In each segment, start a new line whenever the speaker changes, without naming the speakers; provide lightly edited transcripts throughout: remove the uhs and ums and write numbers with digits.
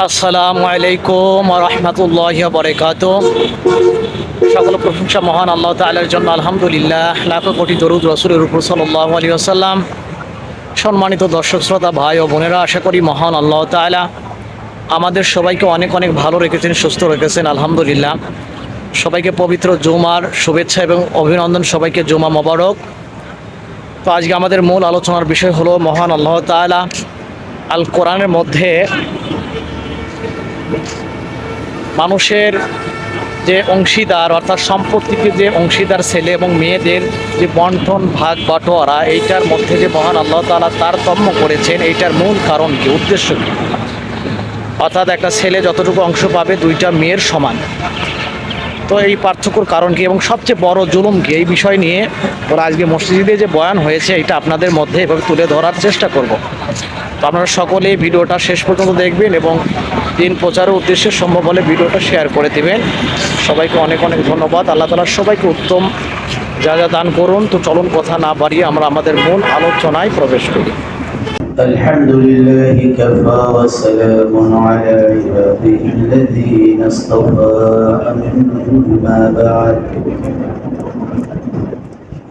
আসসালামু আলাইকুম ওয়া রাহমাতুল্লাহি ওয়া বারাকাতুহু। সকল প্রশংসা মহান আল্লাহ তাআলার জন্য, আলহামদুলিল্লাহ। লাখো কোটি দরুদ রাসূলের উপর সাল্লাল্লাহু আলাইহি ওয়াসাল্লাম। সম্মানিত দর্শক শ্রোতা ভাই ও বোনেরা, আশা করি মহান আল্লাহ তাআলা আমাদের সবাইকে অনেক অনেক ভালো রেখেছেন, সুস্থ রেখেছেন, আলহামদুলিল্লাহ। সবাইকে পবিত্র জুমার শুভেচ্ছা এবং অভিনন্দন, সবাইকে জুমা মোবারক। তো আজকে আমাদের মূল আলোচনার বিষয় হলো মহান আল্লাহ তাআলা আল কোরআনের মধ্যে মানুষের যে অংশীদার, অর্থাৎ সম্পত্তিকে যে অংশীদার ছেলে এবং মেয়েদের যে বন্টন ভাগ বাটোয়ারা, এইটার মধ্যে যে মহান আল্লাহ তাআলা তারতম্য করেছেন, এইটার মূল কারণ কি, উদ্দেশ্য কি? অর্থাৎ একটা ছেলে যতটুকু অংশ পাবে দুইটা মেয়ের সমান। তো এই পার্থক্যর কারণ কি এবং সবচেয়ে বড় জুলুম কি, এই বিষয় নিয়ে ওরা আজকে মসজিদে যে বয়ান হয়েছে এটা আপনাদের মধ্যে এভাবে তুলে ধরার চেষ্টা করব। তো আপনারা সকলেই ভিডিওটা শেষ পর্যন্ত দেখবেন এবং দিন প্রচারের উদ্দেশ্যে সম্ভব হলে ভিডিওটা শেয়ার করে দেবেন। সবাইকে অনেক অনেক ধন্যবাদ। আল্লাহ তাআলা সবাইকে উত্তম যা দান করুন। তো চলুন কথা না বাড়িয়ে আমরা আমাদের মূল আলোচনায় প্রবেশ করি।
আলহামদুলিল্লাহি কাফা ওয়া সালামুন আলা ইবাদিহিল্লাযীনা ইসতাফা আম্মা বা'দ।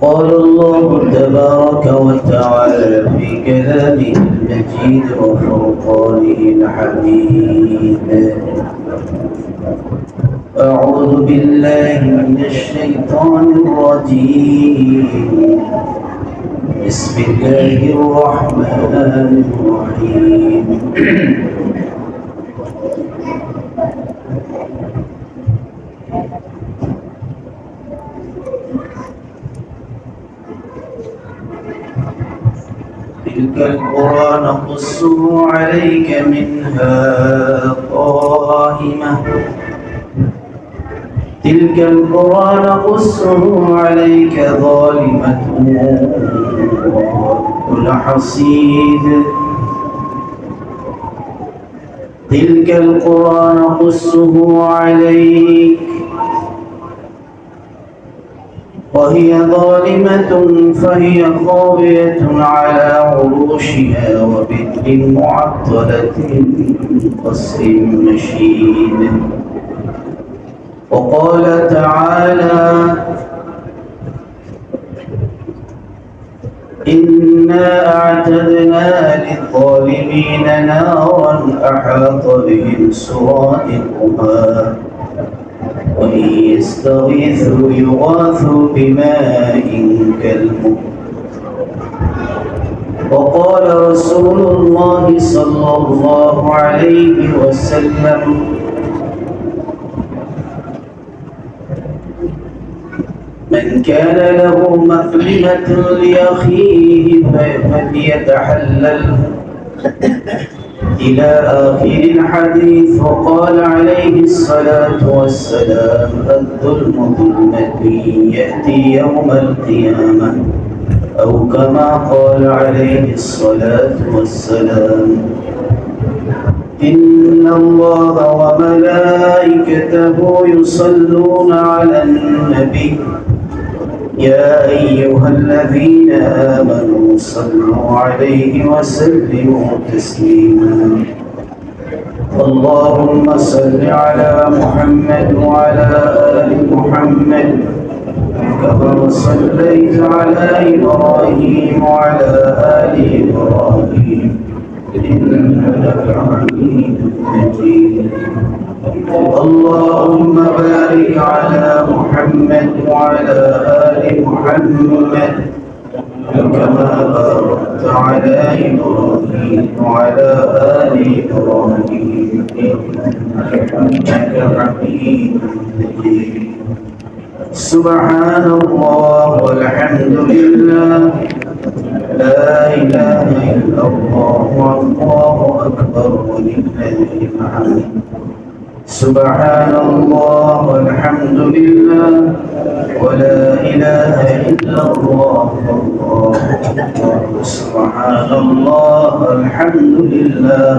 قال الله تبارك وتعالى في كلامه المجيد وفرقانه الحميد: أعوذ بالله من الشيطان الرجيم. بسم الله الرحمن الرحيم. تلك القرى نقص عليك منها قائمة تلك القرى نقص عليك ظالمة والحصيد تلك القرى نقصه عليك وهي ظالمة فهي خاوية على عروشها وبئر معطلة قصر مشيد. وقال تعالى: إنا أعتدنا للظالمين نارا أحاط بهم سرادقها وإن يستغيثوا يغاثوا بماء كالمهل. وقال رسول الله صلى الله عليه وسلم: من كان له مظلمة لأخيه فليتحلل إلى آخر الحديث. وقال عليه الصلاة والسلام: الظلم ظلمة يأتي يوم القيامة، أو كما قال عليه الصلاة والسلام: إن الله وملائكته يصلون على النبي يا أيها الذين آمنوا صلوا عليه وسلموا تسليما. اللهم صل على محمد وعلى آل محمد كما صليت على إبراهيم وعلى آل إبراهيم إنك حميد مجيد. اللهم بارك على محمد وعلى آل محمد كما باركت على إبراهيم وعلى آل إبراهيم إنك حميد مجيد. سبحان الله والحمد لله لا إله إلا الله والله أكبر ولله الحمد. سبحان الله والحمد لله ولا إله إلا الله والله أكبر. سبحان الله والحمد لله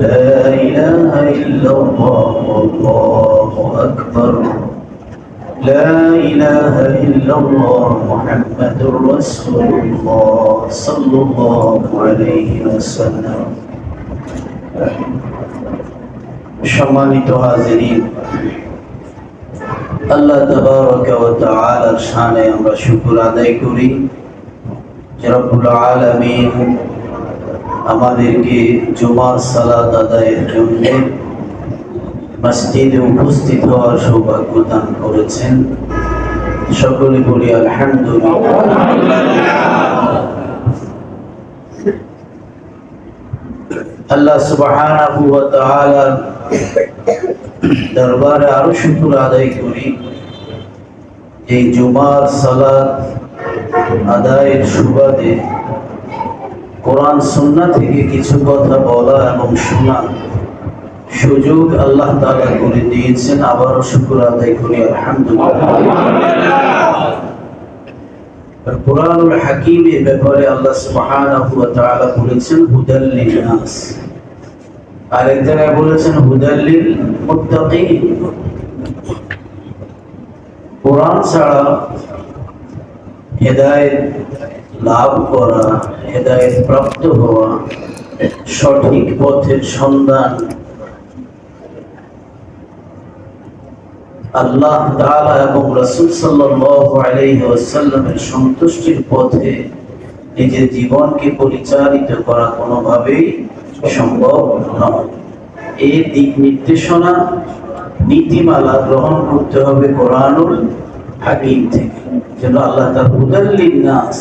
لا إله إلا الله والله أكبر. لا إله إلا الله محمد رسول الله صلى الله عليه وسلم. সম্মানিত হাজিরিন, আল্লাহ তাবারক ওয়া তাআলার শানে আমরা শুকর আদায় করি যে রব্বুল আলামিন আমাদেরকে জুমার সালাত আদায়ের জন্য মসজিদে উপস্থিত হওয়ার সৌভাগ্য দান করেছেন। সকলে বলি আলহামদুলিল্লাহ। আল্লাহ সুবহানাহু ওয়া তাআলার দরবারে আরো শুকর আদায় করি এই জুমার সালাত আদায়ের সুবাদে কোরআন সুন্নাহ থেকে কিছু কথা বলা এবং শোনা সুযোগ আল্লাহ তাআলা করে দিয়েছেন। আবারও শুকর আদায় করি আলহামদুলিল্লাহ। কুরআনুল হাকীমের ব্যাপারে আল্লাহ সুবহানাহু ওয়া তাআলা বলেছেন হুদাল লিন-নাস, আর এক জায়গায় বলেছেন হুদাল লিল মুত্তাকিন। কোরআন ছাড়া হেদায়েত লাভ করা, হেদায়েত প্রাপ্ত হওয়া, সঠিক পথের সন্ধান আল্লাহ তাআলা এবং রাসূল সাল্লাল্লাহু আলাইহি ওয়াসাল্লামের সন্তুষ্টির পথে নিজের জীবনকে পরিচালিত করা কোনোভাবেই সম্ভব নয়। এই দিক নির্দেশনা নীতিমালা গ্রহণ করতে হবে কোরআনুল হাকীম থেকে। যেন আল্লাহ তাআলা হুদাল লিন-নাস,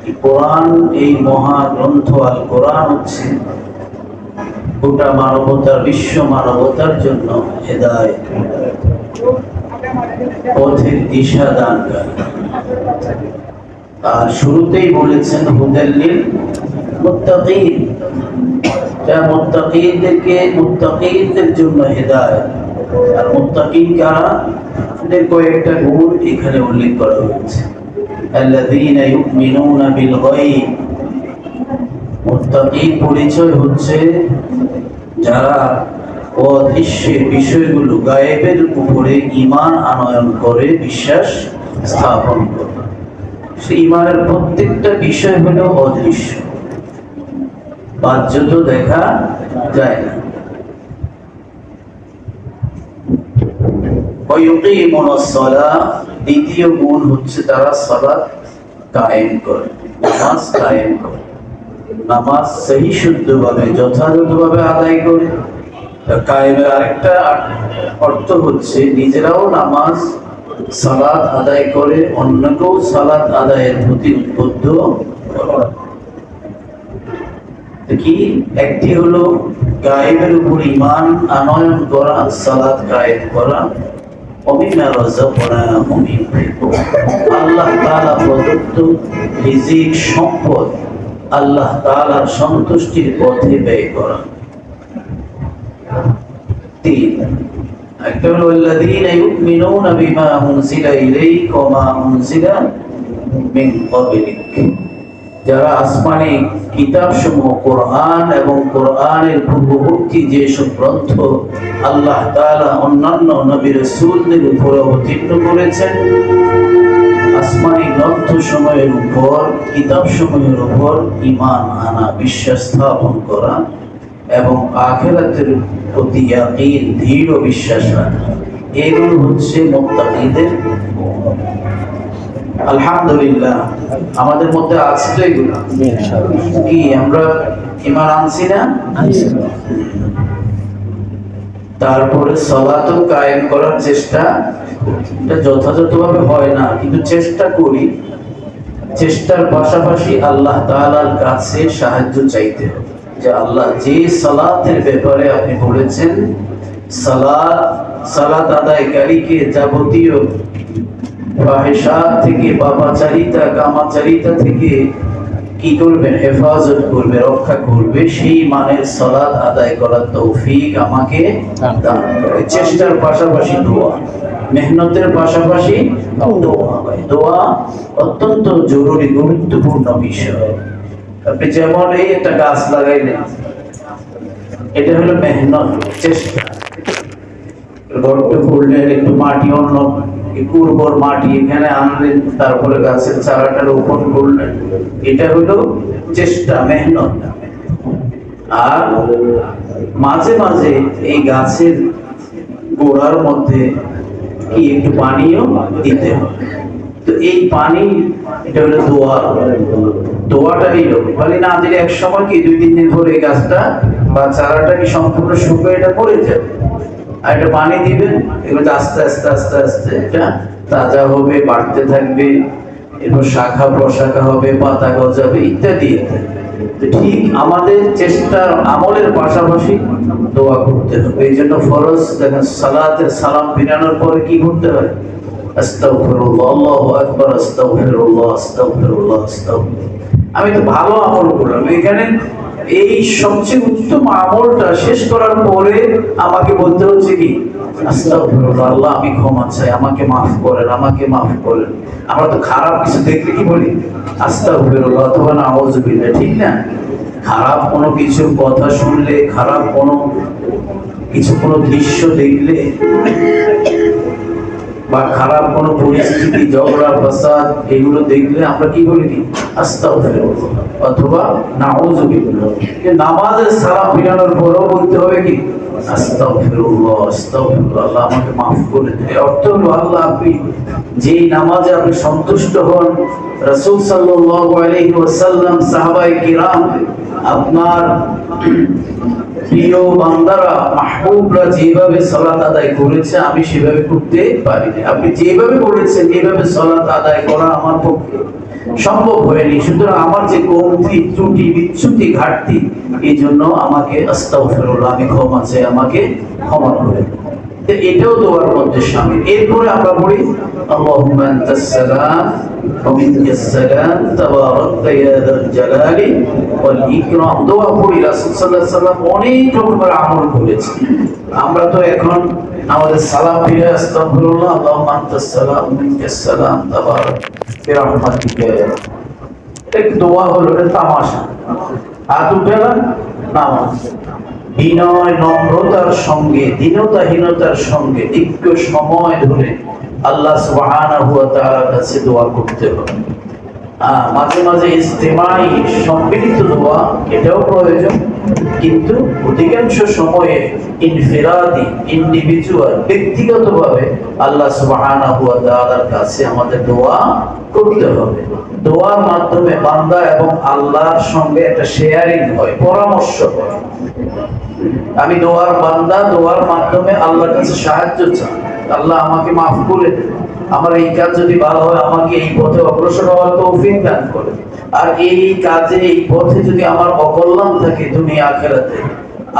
এই কোরআন, এই মহা গ্রন্থ আল কোরআন হচ্ছে গোটা মানবতার, বিশ্ব মানবতার জন্য হেদায়েত, পথের দিশা দানকারী। আর শুরুতেই বলেছেন হুদাল লিল মুত্তাকিন, যা মুত্তাকিনদের জন্য হেদায়েত। আর মুত্তাকিন কারা, এদের কয়েকটা গুণ এখানে উল্লেখ করা হয়েছে। আল্লাযীনা ইউমিনুনা বিল গায়ব, মুত্তাকিন পরিচয় হচ্ছে যারা অদৃশ্যের বিষয়গুলো, গায়েবের উপরে ঈমান আনয়ন করে, বিশ্বাস স্থাপন করে। সেই ঈমানের প্রত্যেকটা বিষয় হলো অদৃশ্য, বাহ্যত দেখা যায় না। দ্বিতীয় গুণ হচ্ছে তারা সালাত কায়েম করে, নামাজ কায়েম করে, নামাজ সহি শুদ্ধভাবে যথাযথভাবে আদায় করে। কায়েমের আরেকটা অর্থ হচ্ছে নিজেরাও নামাজ সালাত আদায় করে, অন্যকেও সালাত আদায়ের প্রতি উদ্বুদ্ধ করা। কি একটি হলো গায়েবের উপর ঈমান আনয়ন করা, সালাত কায়েম করা। আল্লাহ তাআলা প্রদত্ত রিজিক, সম্পদ আল্লাহ তাআলার সন্তুষ্টির পথে ব্যয় করা। তিন, একটা হলো আল্লাযীনা ইউমিনুনা বিমা উনজিলা ইলাইকা ওয়া মা উনজিলা মিন ক্বাবলিক, যারা আসমানি কিতাবসমূহ কোরআন এবং কোরআনের পূর্ববর্তী যেসব গ্রন্থ আল্লাহ তাআলা অন্যান্য নবী রাসূলদের উপর অবতীর্ণ করেছেন, আসমানি গ্রন্থসমূহের উপর, কিতাবসমূহের উপর ঈমান আনা, বিশ্বাস স্থাপন করা এবং আখিরাতের প্রতি ইয়াকিন, দৃঢ় বিশ্বাস রাখা, এগুলো হচ্ছে মুত্তাকিদের। আলহামদুলিল্লাহ, আমাদের মধ্যে আছে তো এগুলো। কি আমরা ঈমান আনছি না? তারপরে সালাতও কায়েম করার চেষ্টা, এটা যথাযথভাবে হয় না, কিন্তু চেষ্টা করি। চেষ্টার পাশাপাশি আল্লাহ তাআলার কাছে সাহায্য চাইতে হবে যে আল্লাহ, যে সালাতের ব্যাপারে আপনি বলেছেন সালাত আদায়কারীকে যাবতীয় ফাহিশাত থেকে, পাপাচারিতা, কামাচারিতা থেকে কি করবেন? হেফাজত করবে, রক্ষা করবে। সেই মানের সালাত আদায় করার তৌফিক আমাকে দান করে। চেষ্টার পাশাপাশি দোয়া, মেহনতের পাশাপাশি দোয়া। দোয়া অত্যন্ত জরুরি, গুরুত্বপূর্ণ বিষয়। আপনি যেমন এই একটা গাছ লাগাইলেন, এটা হলো মেহনত, চেষ্টা। গর্ত করলেন, একটু মাটি, অন্য উর্বর মাটি এখানে আনলেন, তারপরে গাছের চারাটা রোপণ করলেন, এটা হলো চেষ্টা, মেহনত। আর মাঝে মাঝে এই গাছের গোড়ার মধ্যে কি একটু পানিও দিতে হয়। তো এই পানি, এটা হলো দোয়া। দোয়াটা নিলো বলে না দিলে এক সময় কি 2-3 দিন পরে এই গাছটা বা চারাটা কি সম্পূর্ণ শুকিয়ে এটা পড়ে যাবে। আর এটা পানি দিবেন, এবার আস্তে আস্তে আস্তে আস্তে এটা তাজা হবে, বাড়তে থাকবে, এরপর শাখা প্রশাখা হবে, পাতা গজাবে, ইত্যাদি ইত্যাদি। তো ঠিক আমাদের চেষ্টার আমলের পাশাপাশি দোয়া করতে হবে। এই জন্য ফরজ দেখেন সালাতের সালাম ফিরানোর পরে কি করতে হয়? আস্তাগফিরুল্লাহ, আল্লাহু আকবার, আস্তাগফিরুল্লাহ, আস্তাগফিরুল্লাহ, আস্তাগফিরুল্লাহ। আমি তো ভালো আমল করলাম, এখানে এই সবচেয়ে উত্তম আমলটা শেষ করার পরে আমাকে বলতে হচ্ছে কি আস্তাগফিরুল্লাহ, আল্লাহ আমি ক্ষমা চাই, আমাকে মাফ করেন, আমাকে মাফ করেন। আমরা তো খারাপ কিছু দেখলে কি বলি আস্তাগফিরুল্লাহ অথবা নাউযুবিল্লাহ, ঠিক না? খারাপ কোনো কিছু কথা শুনলে, খারাপ কোনো কিছু কোনো দৃশ্য দেখলে বা খারাপ কোনো পরিস্থিতি, ঝগড়া ফাসাদ এগুলো দেখলে আমরা কি বলি কি আস্তাগফিরুল্লাহ অথবা নাউযুবিল্লাহ। নামাজের সালাম ফিরানোর পরেও বলতে হবে কি আস্তাগফিরুল্লাহ, আস্তাগফিরুল্লাহ, আল্লাহ আমাকে মাফ করে দিন। অর্থ হলো আল্লাহ আপনি যেই নামাজে আপনি সন্তুষ্ট হন, রাসূল সাল্লাল্লাহু আলাইহি ওয়াসাল্লাম, সাহাবায়ে কিরাম, আপনার প্রিয় বান্দারা, মাহবুবরা যেভাবে সালাত আদায় করেছে আমি সেভাবে করতে পারিনি। আপনি যেভাবে বলেছেন এইভাবে সালাত আদায় করা আমার পক্ষে সম্ভব হয়নি। সুতরাং আমার যে কমতি, ত্রুটি, বিচ্যুতি, ঘাটতি, এই জন্য আমাকে আস্তাগফিরুল্লাহ, আমি ক্ষমা চাই, আমাকে ক্ষমা করে দিন। এটাও দোয়ার মধ্যে শামিল। এরপরে আমরা বলি আল্লাহুম্মা আনতাস সালাম ওয়া মিনকাস সালাম তাবারাকতা ইয়া যাল জালালি ওয়াল ইকরাম। দোয়া পড়ি। রাসূল সাল্লাল্লাহু আলাইহি ওয়াসাল্লাম অনেক রকমের আমল করেছেন। আমরা তো এখন আমাদের সালাম ফিরে আস্তাগফিরুল্লাহ, আল্লাহুম্মা আনতাস সালাম ওয়া মিনকাস সালাম তাবারাক বিরহমাতিকা। এক দোয়া হলো, এটা তামাশা। হাত উঠে না নামাজ, বিনয় নম্রতার সঙ্গে, দীনতাহীনতার সঙ্গে দীর্ঘ সময় ধরে আল্লাহ সুবহানাহু ওয়া তাআলার কাছে দোয়া করতে হবে। মাঝে মাঝে ইজতিমাই সম্মিলিত দোয়া এটাও প্রয়োজন, কিন্তু অধিকাংশ সময়ে ইনফিরাদি, ইন্ডিভিজুয়াল, ব্যক্তিগতভাবে আল্লাহ সুবহানাহু ওয়া তাআলার কাছে আমাদের দোয়া করতে হবে। দোয়ার মাধ্যমে বান্দা এবং আল্লাহর সঙ্গে একটা শেয়ারিং হয়, পরামর্শ হয়। আমি দোয়ার বান্দা, দোয়ার মাধ্যমে আল্লাহর কাছে সাহায্য চাই, আল্লাহ আমাকে মাফ করে দেন, আমার এই কাজ যদি ভালো হয় আমাকে এই পথে অগ্রসর হওয়ার তৌফিক দান করে, আর এই কাজে, এই পথে যদি আমার অকল্যাণ থাকে দুনিয়া আখিরাতে,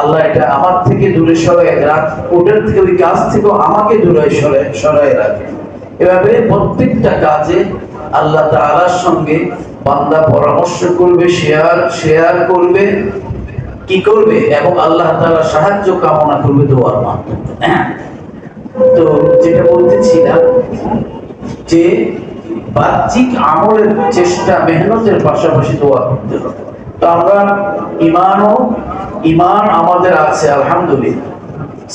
আল্লাহ এটা আমার থেকে দূরে সরায় রাখ, ওটার থেকে, ওই কাজ থেকে আমাকে দূরে সরায় রাখে। এভাবে প্রত্যেকটা কাজে আল্লাহ তাআলার সঙ্গে বান্দা পরামর্শ করবে, শেয়ার করবে, কি করবে, এবং আল্লাহ তাআলা সাহায্য কামনা করবে দোয়ার মাধ্যমে। তো যেটা বলতেছিলাম যে বাহ্যিক আমলের চেষ্টা, মেহনতের পাশাপাশি দোয়া করতে হবে। তো আমরা ঈমান আমাদের আছে আলহামদুলিল্লাহ,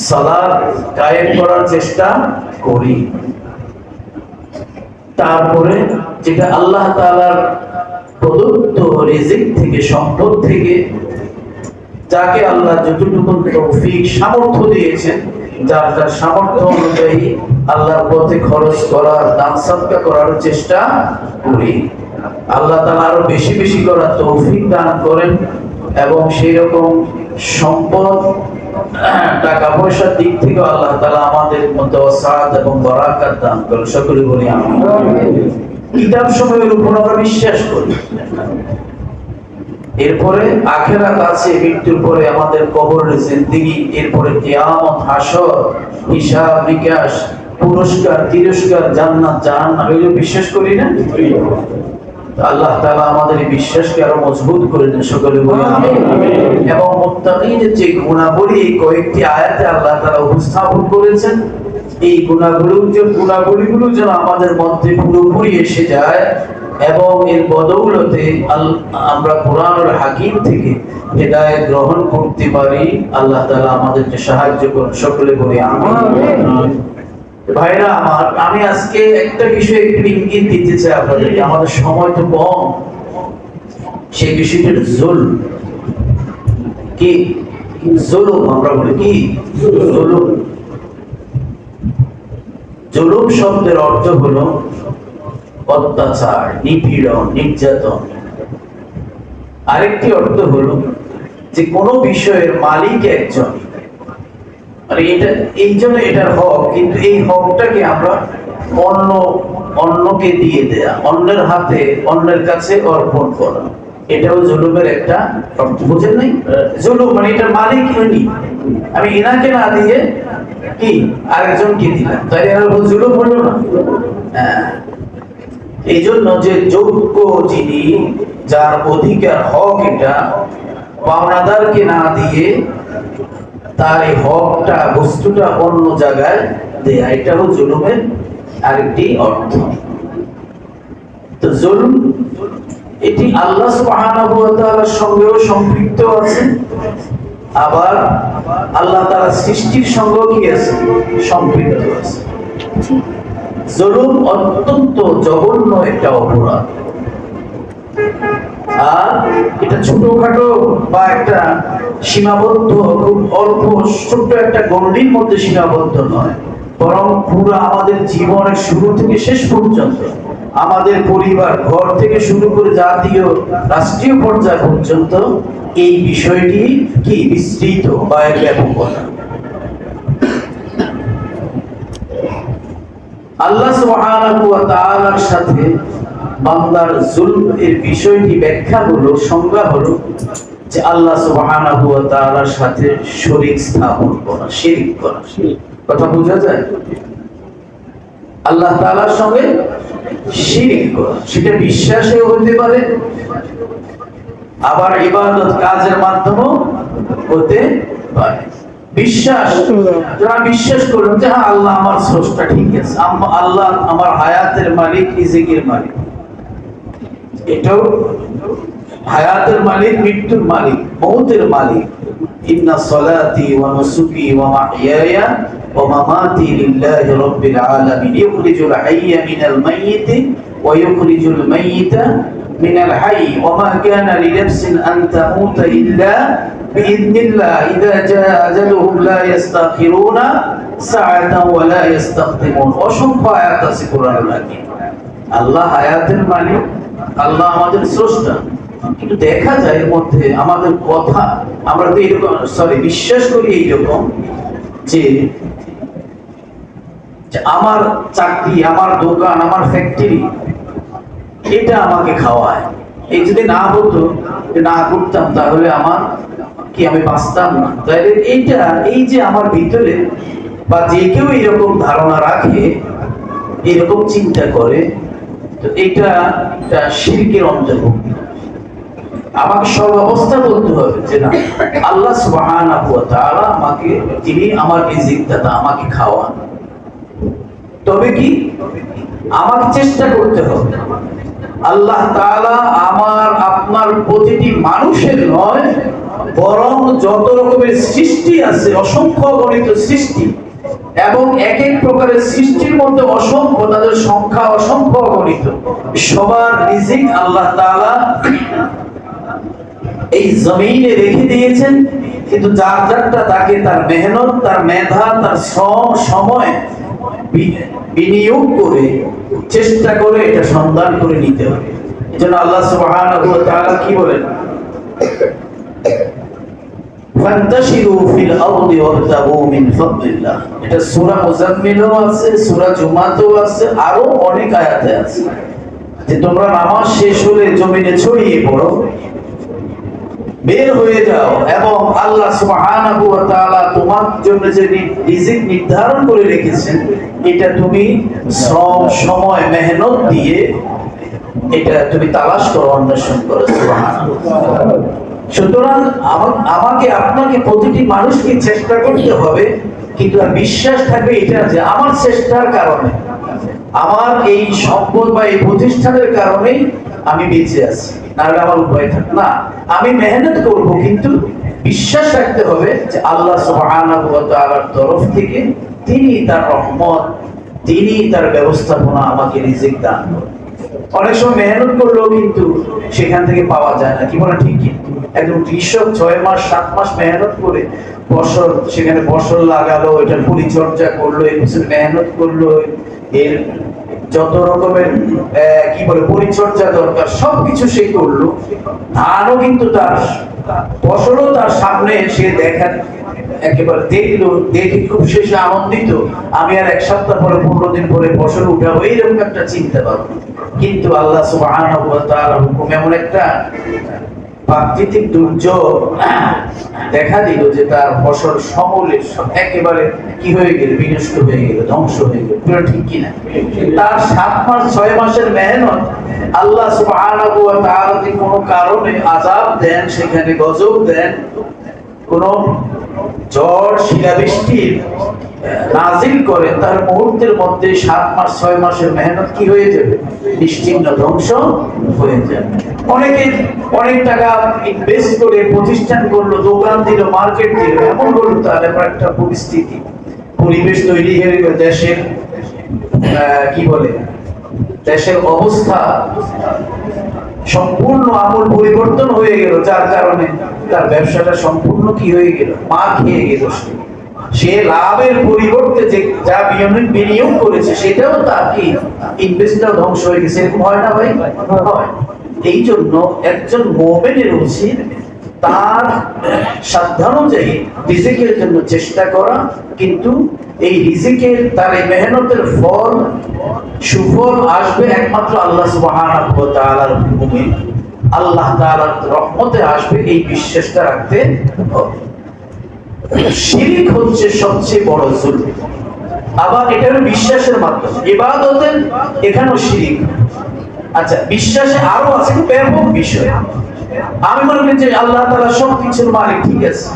সালাত কায়েম করার চেষ্টা করি। তারপরে যেটা আল্লাহ তাআলার প্রদত্ত রিজিক থেকে, সম্পদ থেকে, যাকে আল্লাহ যতটুকু তৌফিক, সামর্থ্য দিয়েছেন, যার যার সামর্থ্য অনুযায়ী আল্লাহর পথে খরচ করার, দান সদকা করার চেষ্টা করি। আল্লাহ তাআলা আরো বেশি বেশি করার তৌফিক দান করেন, এবং সেই রকম সম্পদ, টাকা পয়সার দিক থেকে আল্লাহ তাআলা আমাদের মধ্যে ওয়াসাআত এবং বারাকাত দান করেন। সকলে বলি আমিন। কিতাব সমূহের উপর আমরা বিশ্বাস করি। এরপরে আখিরাত আছে, মৃত্যুর পরে আমাদের কবরের জিন্দেগি, এরপরে কিয়ামত, হাসর, হিসাব নিকাশ, পুরস্কার, তিরস্কার, জান্নাত, জাহান্নাম, এগুলো বিশ্বাস করি না? আল্লাহ তাআলা আমাদের এই বিশ্বাসকে আরো মজবুত করে দেন। সকলে বলি আমিন। এবং মুত্তাকিনের যে গুণাবলী এই কয়েকটি আয়াতে আল্লাহ তাআলা উপস্থাপন করেছেন, এই গুণাবলীগুলো যেন আমাদের মধ্যে পুরোপুরি এসে যায়, এবং এর বদৌলতে আমরা কুরআনুল হাকিম থেকে হিদায়াত গ্রহণ করতে পারি। আল্লাহ তাআলা আমাদেরকে সাহায্য করুন। সকলে বলি আমিন। ভাইরা আমার, আমি আজকে একটা বিষয় একটু ইঙ্গিত দিতে চাই আপনাদেরকে, আমাদের সময় তো কম। সেই বিষয়টা জুলম। কি জুলুম, আমরা বলি কি জুলুম। জুলুম শব্দের অর্থ হলো অত্যাচার, নিপীড়ন, নির্যাতন। আরেকটি অর্থ হলো যে কোনো বিষয়ের মালিক একজন, মানে এটা এই জন্য এটার হক, কিন্তু এই হকটাকে আমরা অন্যকে দিয়ে দেয়া, অন্যের হাতে, অন্যের কাছে অর্পণ করা, এটাও জুলুমের একটা অর্থ। বুঝেন নাই? জুলুম মানে এটার মালিক উনি, আমি ইনাকে না দিয়ে কি আরেকজনকে দিলাম, তাই এর জুলুম হলো না? হ্যাঁ। এই জন্য যে যোগ্য যিনি, যার অধিকার হক, এটা পাওনাদারকে না দিয়ে তার এই হকটা, বস্তুটা অন্য জায়গায় দেয়া, এটাও জুলুমের আরেকটি অর্থ। তো জুলুম এটি আল্লাহ সুবহানাহু ওয়া তাআলার সঙ্গেও সম্পৃক্ত আছে, আবার আল্লাহ তাআলার সৃষ্টির সঙ্গেও কি আছে? সম্পৃক্ত আছে। জুলুম অত্যন্ত জঘন্য একটা অপরাধ, আর এটা ছোটখাটো বা একটা সীমাবদ্ধ, খুব অল্প ছোট্ট একটা গণ্ডির মধ্যে সীমাবদ্ধ নয়, বরং পুরো আমাদের জীবনের শুরু থেকে শেষ পর্যন্ত, আমাদের পরিবার, ঘর থেকে শুরু করে জাতীয় রাষ্ট্রীয় পর্যায় পর্যন্ত এই বিষয়টি কি বিস্তৃত বা ব্যাপকতা। আল্লাহ সুবহানাহু ওয়া তাআলার সাথে বান্দার জুলম এর বিষয়টি ব্যাখ্যা হলো, সংজ্ঞা হলো যে আল্লাহ সুবহানাহু ওয়া তাআলার সাথে শরীক স্থাপন করা, শিরক করা। কথা বোঝা যায়? আল্লাহ তাআলার সঙ্গে শিরক করা, সেটা বিশ্বাসেও হতে পারে, আবার ইবাদত কাজের মাধ্যমেও হতে পারে। বিশ্বাস, যারা বিশ্বাস করেন যে হ্যাঁ আল্লাহ আমার স্রষ্টা, ঠিক আছে, আল্লাহ আমার হায়াতের মালিক, রিজিকের মালিক, এটাও হায়াতের মালিক, মৃত্যুর মালিক, মউতের মালিক। ইন্না সলাতি ওয়া নুসুকি ওয়া মাহইয়ায়া ওয়া মামাতি লিল্লাহি রাব্বিল আলামিন ইউখরিজুল হাইয়্যা মিনাল মাইয়িতি ওয়া ইউখরিজুল মাইয়িতা মিনাল হাইয়্যি ওয়া মা কানা লিনাফসিন আন তামুতা ইল্লা বিইذنিল্লাহ ইযা জাআ আজালুহুম লা ইস্তাখিরুনা সাআতান ওয়া লা ইস্তাকদিমুন। অসংখ্য আয়াত আছে কোরআনুল হাকীম। আল্লাহ হায়াতের মালিক, আল্লাহ আমাদের স্রষ্টা, কিন্তু দেখা যায় এর মধ্যে আমাদের কথা, আমরা তো এরকম বিশ্বাস করি এইরকম যে আমার চাকরি, আমার দোকান, আমার ফ্যাক্টরি, এটা আমাকে খাওয়ায়, এই যদি না হতো, না করতাম, তাহলে আমার কি, আমি বাঁচতাম না। তাহলে এইটা, এই যে আমার ভিতরে, বা যে কেউ এরকম ধারণা রাখে, এরকম চিন্তা করে, তো এটা শিরকের অন্তর্ভুক্ত। আমাকে সব অবস্থা বলতে হবে যে না, আল্লাহ সুবহানাহু ওয়া তাআলা আমাকে, তিনি আমার রিজিক দাতা, আমাকে খাওয়ান। তবে কি আমাকে চেষ্টা করতে হবে। আল্লাহ তাআলা আমার আপনার প্রতিটি মানুষের নয়, বরং যত রকমের সৃষ্টি আছে, অসংখ্য গণিত সৃষ্টি, এবং এক এক প্রকারের সৃষ্টির মধ্যে অসংখ্য, তাদের সংখ্যা অসংখ্য গণিত, সবার রিজিক আল্লাহ তাআলা এই জমিনে রেখে দিয়েছেন। কিন্তু যার যারটা তাকে তার মেহনত, তার মেধা, তার শ্রম, সময় বিনিয়োগ করে, চেষ্টা করে এটা সন্ধান করে নিতে হবে। এজন্য আল্লাহ সুবহানাহু ওয়া তাআলা কি বলেন? ফান্তাশিরু ফিল আরদি ওয়াবতাগু মিন ফাদলিল্লাহ। এটা সূরা মুজাম্মিলও আছে, সূরা জুমাতেও আছে, আরো অনেক আয়াতে আছে যে তোমরা নামাজ শেষ হলে জমিনে ছড়িয়ে পড়ো, বের হয়ে যাও, এবং আল্লাহ সুবহানাহু ওয়া তাআলা তোমার জন্য যে রিজিক নির্ধারণ করে রেখেছেন, এটা তুমি শ্রম, সময়, মেহনত দিয়ে এটা তুমি তালাশ করো, অন্বেষণ করো। সুবহানাল্লাহ। সুতরাং আমাকে, আপনাকে, প্রতিটি মানুষকে চেষ্টা করতে হবে, কিন্তু আর বিশ্বাস থাকবে এটা যে আমার চেষ্টার কারণে, আমার এই সম্পদ বা এই প্রতিষ্ঠানের কারণেই আমি বেঁচে আছি, নাহলে আমার উপায় থাকে না। আমি মেহনত করব, কিন্তু বিশ্বাস রাখতে হবে যে আল্লাহ সুবহানাহু ওয়া তাআলার তরফ থেকে তিনি তার রহমত, তিনি তার ব্যবস্থাপনা আমাকে রিজিক দান করেন। অনেক সময় মেহনত করলেও কিন্তু সেখান থেকে পাওয়া যায় না, কি বলে ঠিক? কিন্তু একজন কৃষক 6 মাস 7 মাস মেহনত করে ফসল, সেখানে ফসল লাগালো, এটার পরিচর্যা করলো, এর পিছনে মেহনত করলো, এর যত রকমের কি বলে পরিচর্যা দরকার সবকিছু সে করলো। ধানও কিন্তু তার ফসলও তার সামনে সে দেখার একেবারে দেখলো, দেখে খুব শেষে আনন্দিত, আমি আর 1 সপ্তাহ পরে 15 দিন পরে ফসল উঠাবো, এইরকম একটা চিন্তা ভাবনা। কিন্তু আল্লাহ সুবহানাহু ওয়া তাআলার হুকুম এমন একটা প্রাকৃতিক দুর্যোগ দেখা দিল যে তার ফসল সমূলে একেবারে কি হয়ে গেল, বিনষ্ট হয়ে গেল, ধ্বংস হয়ে গেল। পুরো ঠিক কিনা? তার 7 মাস 6 মাসের মেহনত আল্লাহ সুবহানাহু ওয়া তাআলা যদি কোনো কারণে আযাব দেন, সেখানে গজব দেন, কোন ঝড় শিলাবৃষ্টি নাজিল করে, তার মুহূর্তের মধ্যে 7 মাস 6 মাসের মেহনত কি হয়ে যাবে, নিশ্চিহ্ন ধ্বংস হয়ে যাবে। অনেকে অনেক টাকা ইনভেস্ট করে প্রতিষ্ঠান করলো, দোকান দিল, মার্কেট দিল, এমন হলো তার এবার একটা পরিস্থিতি পরিবেশ তৈরি হয়ে গেল, দেশের কি বলে দেশের অবস্থা সম্পূর্ণ আমূল পরিবর্তন হয়ে গেল, যার কারণে তার ব্যবসাটা সম্পূর্ণ কি হয়ে গেল, মা খেয়ে গেল। সে লাভের পরিবর্তে যে যা বিনিয়োগ করেছে সেটাও তার কি ইনভেস্টটাও ধ্বংস হয়ে গেছে। এরকম হয় না ভাই? হয়। এই জন্য একজন মুমিনের উচিত তার সাধ্যানুযায়ী রিজিকের জন্য চেষ্টা করা, কিন্তু এই রিজিকের তার এই মেহনতের ফল সুফল আসবে একমাত্র আল্লাহ সুবহানাহু ওয়া তাআলার হুকুমে, আল্লাহ তাআলার রহমতে আসবে, এই বিশ্বাসটা রাখতে হবে। শিরক হচ্ছে সবচেয়ে বড় জুলম। আবার এটা হলো বিশ্বাসের মাধ্যমে, ইবাদতের এখানেও শিরক। আচ্ছা, বিশ্বাসে আরো আছে ব্যাপক বিষয়। আমি মনে করি যে আল্লাহ তাআলা সবকিছুর মালিক, ঠিক আছে,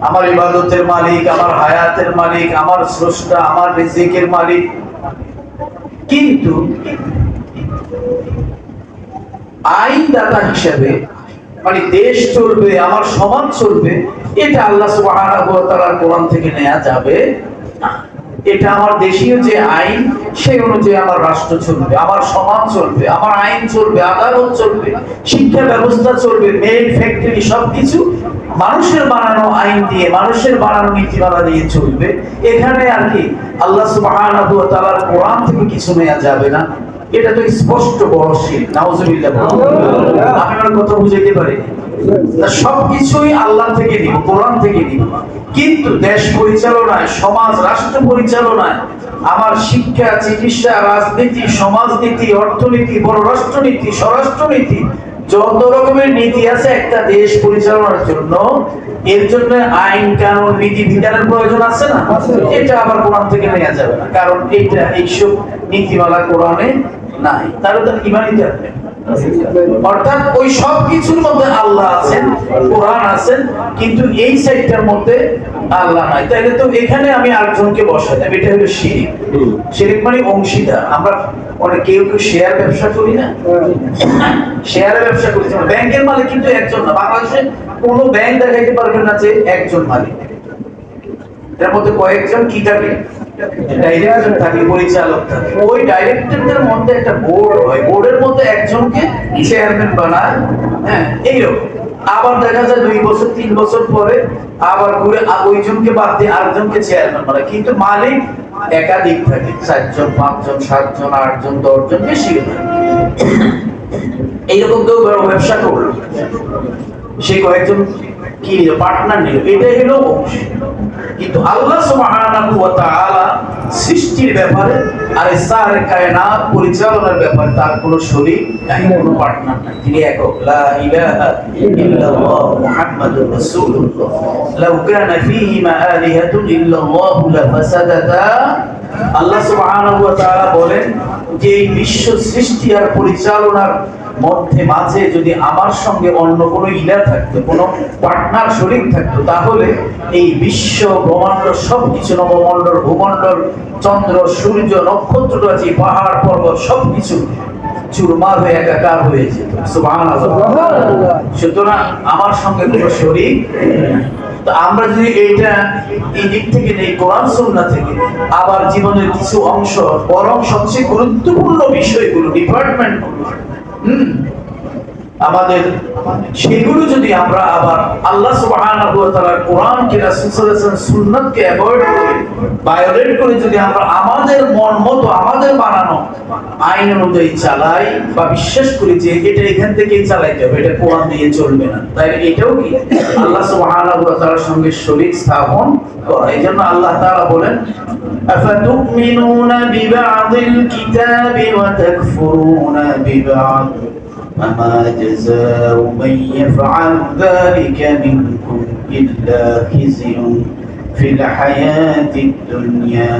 আমার ইবাদতের মালিক, আমার হায়াতের মালিক, আমার স্রষ্টা, আমার রিজিকের মালিক, কিন্তু আইনদাতা হিসেবে মানে দেশ চলবে, আমার সমাজ চলবে, এটা আল্লাহ সুবহানাহু ওয়া তাআলার কোরআন থেকে নেওয়া যাবে না। এটা আমার দেশীয় যে আইন, সেই অনুযায়ী আমার রাষ্ট্র চলবে, আমার সমাজ চলবে, আমার আইন চলবে, আদালত চলবে, শিক্ষা ব্যবস্থা চলবে, মেল ফ্যাক্টরি সবকিছু মানুষের বানানো আইন দিয়ে, মানুষের বানানো নীতিমালা দিয়ে চলবে। এখানে আর কি আল্লাহ সুবহানাহু ওয়া তাআলার কোরআন থেকে কিছু নেওয়া যাবে না। এটা তো স্পষ্ট বড় শিরক। নাউজুবিল্লাহ। আমি আমার কথা বুঝাইতে পারি? সবকিছুই আল্লাহ থেকে নিব, কোরআন থেকে নিব, কিন্তু দেশ পরিচালনায়, সমাজ রাষ্ট্র পরিচালনায়, আমার শিক্ষা, চিকিৎসা, রাজনীতি, সমাজনীতি, অর্থনীতি, পররাষ্ট্রনীতি, স্বরাষ্ট্রনীতি, যত রকমের নীতি আছে একটা দেশ পরিচালনার জন্য, এর জন্য আইন কানুন নীতি বিধানের প্রয়োজন আছে না? এটা আবার কোরআন থেকে নেওয়া যাবে না, কারণ এটা এইসব নীতিমালা কোরআনে নাই। তাহলে তার ইমানই থাকবে। অর্থাৎ ওই সব কিছুর মধ্যে আল্লাহ আছেন, কোরআন আছেন, কিন্তু এই সাইডটার মধ্যে আল্লাহ নাই। তাহলে তো এখানে আমি আরেকজনকে বসাই দেব, এটা হলো শিরক। শিরক মানে অংশীদার। আমরা অনেক কেউ শেয়ার ব্যবসা করি না, শেয়ারের ব্যবসা করি, ব্যাংকের মালিক কিন্তু একজন না। বাংলাদেশে কোনো ব্যাংক দেখাইতে পারবে না যে একজন মালিক, এর মধ্যে কয়েকজন কি থাকে, ডাইরেক্টর থাকে, পরিচালক থাকে। ওই ডাইরেক্টরদের মধ্যে একটা বোর্ড হয়, বোর্ডের মধ্যে একজনকে চেয়ারম্যান বানায়। হ্যাঁ, এইরকম। আবার দেখা যায় 2 বছর 3 বছর পরে আবার ঘুরে ওইজনকে বাদ দিয়ে আরেকজনকে চেয়ারম্যান বানায়, কিন্তু মালিক একাধিক থাকে, 4 জন 5 জন 7 জন 8 জন 10 জন, বেশি থাকে। এইরকম কেউ ব্যবসা করলো, সে কয়েকজন কি নিল, পার্টনার নিল, এটাই হলো অংশ। কিন্তু আল্লাহ সুবহানাহু ওয়া তাআলা সৃষ্টির ব্যাপারে আর সারে কায়নাত পরিচালনার ব্যাপারে তার কোনো শরীক নাই, কোনো পার্টনার নাই। তিনি একক, লা ইলাহা ইল্লাল্লাহ মুহাম্মাদুর রাসূলুল্লাহ, লাউ কানা ফীহিমা আলিহাতুন ইল্লাল্লাহু লাফাসাদাতা। আল্লাহ সুবহানাহু ওয়া তাআলা বলেন যে এই বিশ্ব সৃষ্টি আর পরিচালনার মাঝে যদি আমার সঙ্গে অন্য কোনো ইলা থাকতো, কোনো পার্টনার শরীক থাকতো, তাহলে এই বিশ্ব ব্রহ্মাণ্ড সবকিছু, নবমণ্ডল, ভূমণ্ডল, চন্দ্র, সূর্য, নক্ষত্ররাজি, পাহাড় পর্বত সবকিছু চুরমার হয়ে একাকার হয়ে যেত। সুবহানাল্লাহ। সুতরাং আমার সঙ্গে কোনো শরীক। তো আমরা যদি এইটা এই দিক থেকে নেই, কোরআন সুন্নাহ থেকে, আবার জীবনের কিছু অংশ, বরং সবচেয়ে গুরুত্বপূর্ণ বিষয়গুলো, ডিপার্টমেন্ট আমাদের সেগুলো যদি আমরা আবার আল্লাহ সুবহানাহু ওয়া তাআলার কোরআনকে, রাসূল সাল্লাল্লাহু আলাইহি ওয়াসাল্লাম সুন্নাতকে অ্যাভয়েড করে, ভায়োলেট করে যদি আমরা আমাদের মন মতো আমাদের বানানো আইন অনুযায়ী চালাই বা বিশ্বাস করি যে এটা এখান থেকেই চালাইতে হবে, এটা কোরআন দিয়ে চলবে না, তাই এটাও কি আল্লাহ সুবহানাহু ওয়া তাআলার সঙ্গে শরীক স্থাপন করা। এইজন্য আল্লাহ তাআলা বলেন আফাতুমিনুনা বিবা'দিল কিতাবি ওয়া তাকফুরুনা বিবা'দ فما جزاء من يفعل ذلك منكم إلا خزي في الحياة الدنيا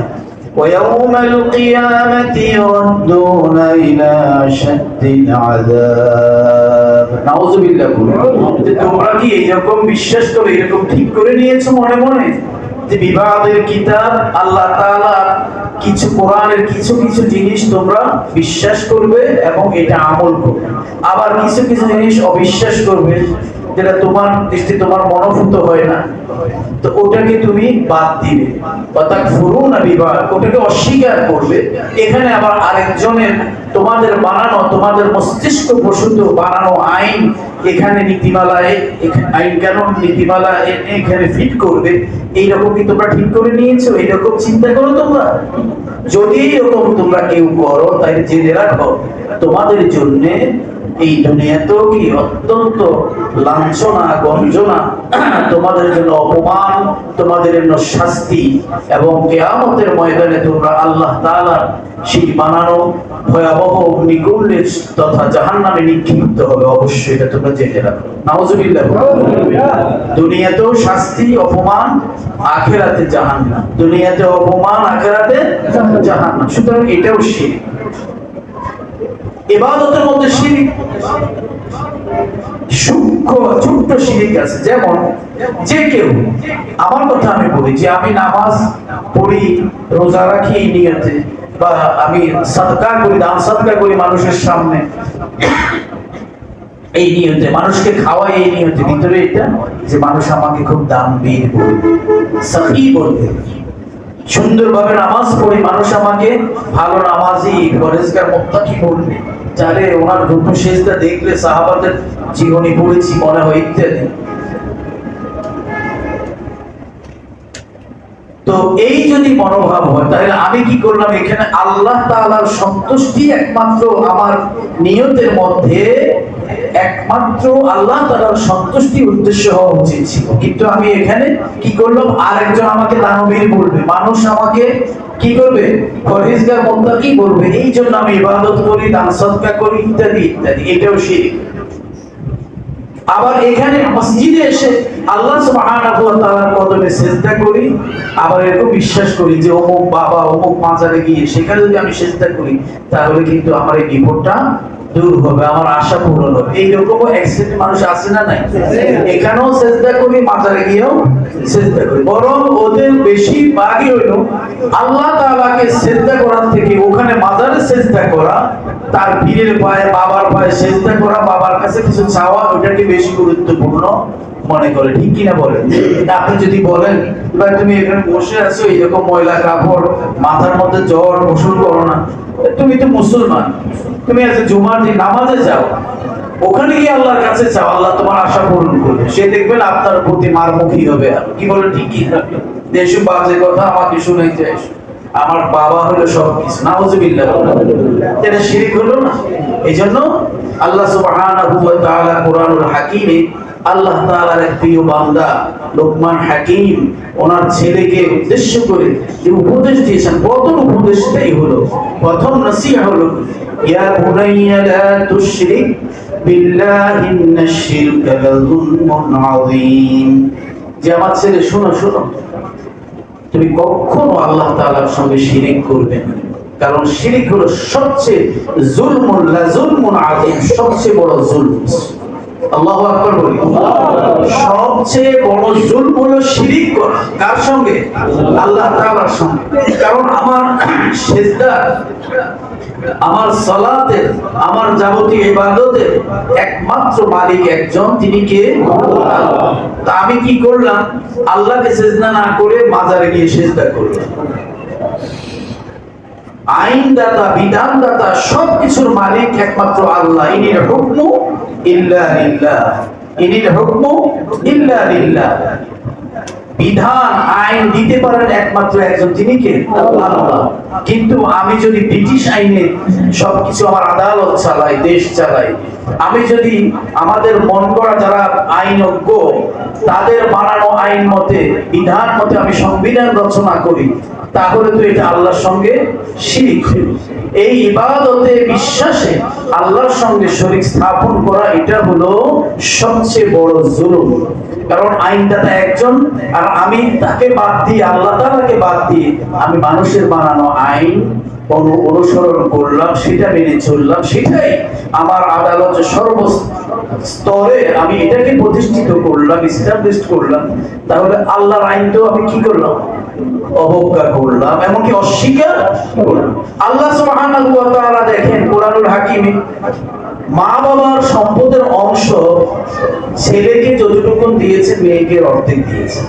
ويوم القيامة يردون إلى أشد العذاب نعوذ بالله তোমরা কি এরকম বিশ্বাস করে এরকম ঠিক করে নিয়েছো মনে মনে যে বিবাদের কিতাব আল্লাহ তাআলা কিছু কোরআনের কিছু কিছু জিনিস তোমরা বিশ্বাস করবে এবং এটা আমল করবে, আবার কিছু কিছু জিনিস অবিশ্বাস করবে যেটা তোমার দৃষ্টি তোমার মনোভূত হয় না, তো ওটাকে তুমি বাদ দিবে, তাকফুরুনা বিবাদ, ওটাকে অস্বীকার করবে। এখানে আবার আরেকজনের তোমাদের বানানো, তোমাদের মস্তিষ্ক প্রসূত বানানো আইন এখানে নীতিমালায়, আইন কানুন নীতিমালা এখানে ফিট করবে, এইরকম কি তোমরা ঠিক করে নিয়েছো? এইরকম চিন্তা করো তোমরা? যদি এরকম তোমরা কেউ করো তাই জেনে রাখো তোমাদের জন্য এই দুনিয়াতেও কি অত্যন্ত লাঞ্ছনা, গঞ্জনা, তোমাদের জন্য অপমান, তোমাদের জন্য শাস্তি, এবং কিয়ামতের ময়দানে তোমরা আল্লাহ তাআলার সেই বানানো ভয়াবহ অগ্নিকুণ্ডে তথা জাহান্নামে নিক্ষিপ্ত হবে। অবশ্যই এটা তোমরা জেনে রাখো। নাউজুবিল্লাহ। দুনিয়াতেও শাস্তি, অপমান, আখিরাতে জাহান্নাম। দুনিয়াতে অপমান, আখিরাতে জাহান্নাম। সুতরাং এটাও শিরক। ইবাদতের মধ্যে শিরক সূক্ষ্ম ছোট্ট শিরক আছে। যেমন যে কেউ, আমার কথা আমি বলি, যে আমি নামাজ পড়ি, রোজা রাখি এই নিয়তে, বা আমি সাদকা করি, দান সাদকা করি মানুষের সামনে এই নিয়তে, মানুষকে খাওয়াই এই নিয়তে, ভিতরে এটা যে মানুষ আমাকে খুব দানবীর বলবে, সাফি বলবে, সুন্দরভাবে নামাজ পড়ি, মানুষ আমাকে ভালো নামাজি, পরেজগার, মুত্তাকি বলবে, যারে ওনার রুকু সিজদা দেখলে সাহাবাদের জীবনী পড়েছি মনে হয়, ইত্যাদি। তো এই যদি মনোভাব হয় তাহলে আমি কি করলাম? এখানে আল্লাহ তাআলার সন্তুষ্টি একমাত্র আমার নিয়তের মধ্যে, একমাত্র আল্লাহ তাআলার সন্তুষ্টি উদ্দেশ্য হওয়া উচিত ছিল, কিন্তু আমি এখানে কি করলাম? আরেকজন আমাকে দানবীর বলবে, মানুষ আমাকে কি করবে? পরহেজগার, মুত্তাকি বলবে, এই জন্য আমি ইবাদত করি, দান সদকা করি, ইত্যাদি ইত্যাদি। এটাও শিরক। আবার এখানে মসজিদে এসে আল্লাহ সুবহানাহু ওয়া তাআলার কদমে সিজদা করি, আবার এরকম বিশ্বাস করি যে অমুক বাবা, অমুক মাজারে গিয়ে সেখানে যদি আমি সিজদা করি তাহলে কিন্তু আমার এই বিপদটা দূর হবে, আমার আশা পূরণ হবে। এইরকমও অ্যাক্সিডেন্ট মানুষ আছে না নাই? এখানেও সিজদা করি, মাজারে গিয়েও সিজদা করি। বরং ওদের বেশি ভাগই হইলো আল্লাহ তাআলাকে সিজদা করার থেকে ওখানে মাজারে সিজদা করা, তার পীরের পায়ে, বাবার পায়ে সিজদা করা, বাবার কাছে কিছু চাওয়া, ওটাকে বেশি গুরুত্বপূর্ণ মনে করে। ঠিক কিনা বলেন? আপনি যদি বলেন ভাই তুমি এখানে বসে আছো, এরকম ময়লা কাপড়, মাথার মধ্যে জ্বর, গোসল করো না, তুমি তো মুসলমান, তুমি আজ জুমার দিন নামাজে যাও, ওখানে গিয়ে আল্লাহর কাছে চাও, আল্লাহ তোমার আশা পূরণ করবে, সে দেখবেন আপনার প্রতি মারমুখী হবে। আর কি বলে? ঠিকই দেশে বাজে কথা আমাকে শুনাইতে আসো, আমার বাবা হলো সবকিছু। নাউজুবিল্লাহ। এটা শিরক হলো না? এইজন্য আল্লাহ সুবহানাহু ওয়া তাআলা কোরআনুল হাকিমে আল্লাহ তাআলার এক প্রিয় বান্দা লোকমান হাকিম ওনার ছেলেকে উদ্দেশ্য করে যে উপদেশ দিয়েছেন, প্রথম উপদেশটাই হলো, প্রথম নসিহা হলো, ইয়া বুনাইয়া লা তুশরিক বিল্লাহি ইন্নাশ শিরকা লাযুলমুন আযীম। যে আমার ছেলে শোনো শোনো, তুমি কখনো আল্লাহ তাআলার সঙ্গে শিরক করবে না, কারণ শিরক হলো সবচেয়ে যুলমুন আযীম, সবচেয়ে বড় জুলম। আল্লাহু আকবার বলি। সবচেয়ে বড় জুলম হলো শিরক করা। কার সঙ্গে? আল্লাহ তাআলার সঙ্গে। কারণ আমার সিজদা, আমার সালাতের, আমার যাবতীয় ইবাদতের একমাত্র মালিক একজন, তিনি কে? আল্লাহ। তা আমি কি করলাম? আল্লাহকে সিজদা না করে মাজারে গিয়ে সিজদা করলাম। আইনদাতা, বিধানদাতা, সবকিছুর মালিক একমাত্র আল্লাহ। ইনির হুকমু ইল্লা লিল্লাহ, ইনিল হুকমু ইল্লা লিল্লাহ। বিধান আইন দিতে পারেন একমাত্র একজন, তিনি কে? আল্লাহ। কিন্তু আমি যদি ব্রিটিশ আইনে সবকিছু আমার আদালত চালাই, দেশ চালাই, আমি যদি আমাদের মন করা যারা আইনজ্ঞ তাদের বানানো আইন মতে, বিধান মতে আমি সংবিধান রচনা করি, তাহলে তো এটা আল্লাহর সঙ্গে শিরক। এই ইবাদতে বিশ্বাসে আল্লাহর সঙ্গে শরীক স্থাপন করা, এটা হলো সবচেয়ে বড় জুলুম। কারণ আইনদাতা একজন, আর আমি তাকে বাদ দিয়ে, আল্লাহ তাআলাকে বাদ দিয়ে আমি মানুষের বানানো আইন অনুসরণ করলাম, সেটা মেনে চললাম, সেটাই আমার আদালতে সর্বস্তরে আমি এটাকে প্রতিষ্ঠিত করলাম, এস্টাবলিশ করলাম। তাহলে আল্লাহর আইনটাও আমি কি করলাম? অবজ্ঞা করলাম, এমনকি অস্বীকার করলাম। আল্লাহ সুবহানাহু ওয়া তাআলা দেখেন কোরআনুল হাকিমে, মা বাবার সম্পদের অংশ ছেলেকে যতটুকু দিয়েছে মেয়েকে অর্ধেক দিয়েছে।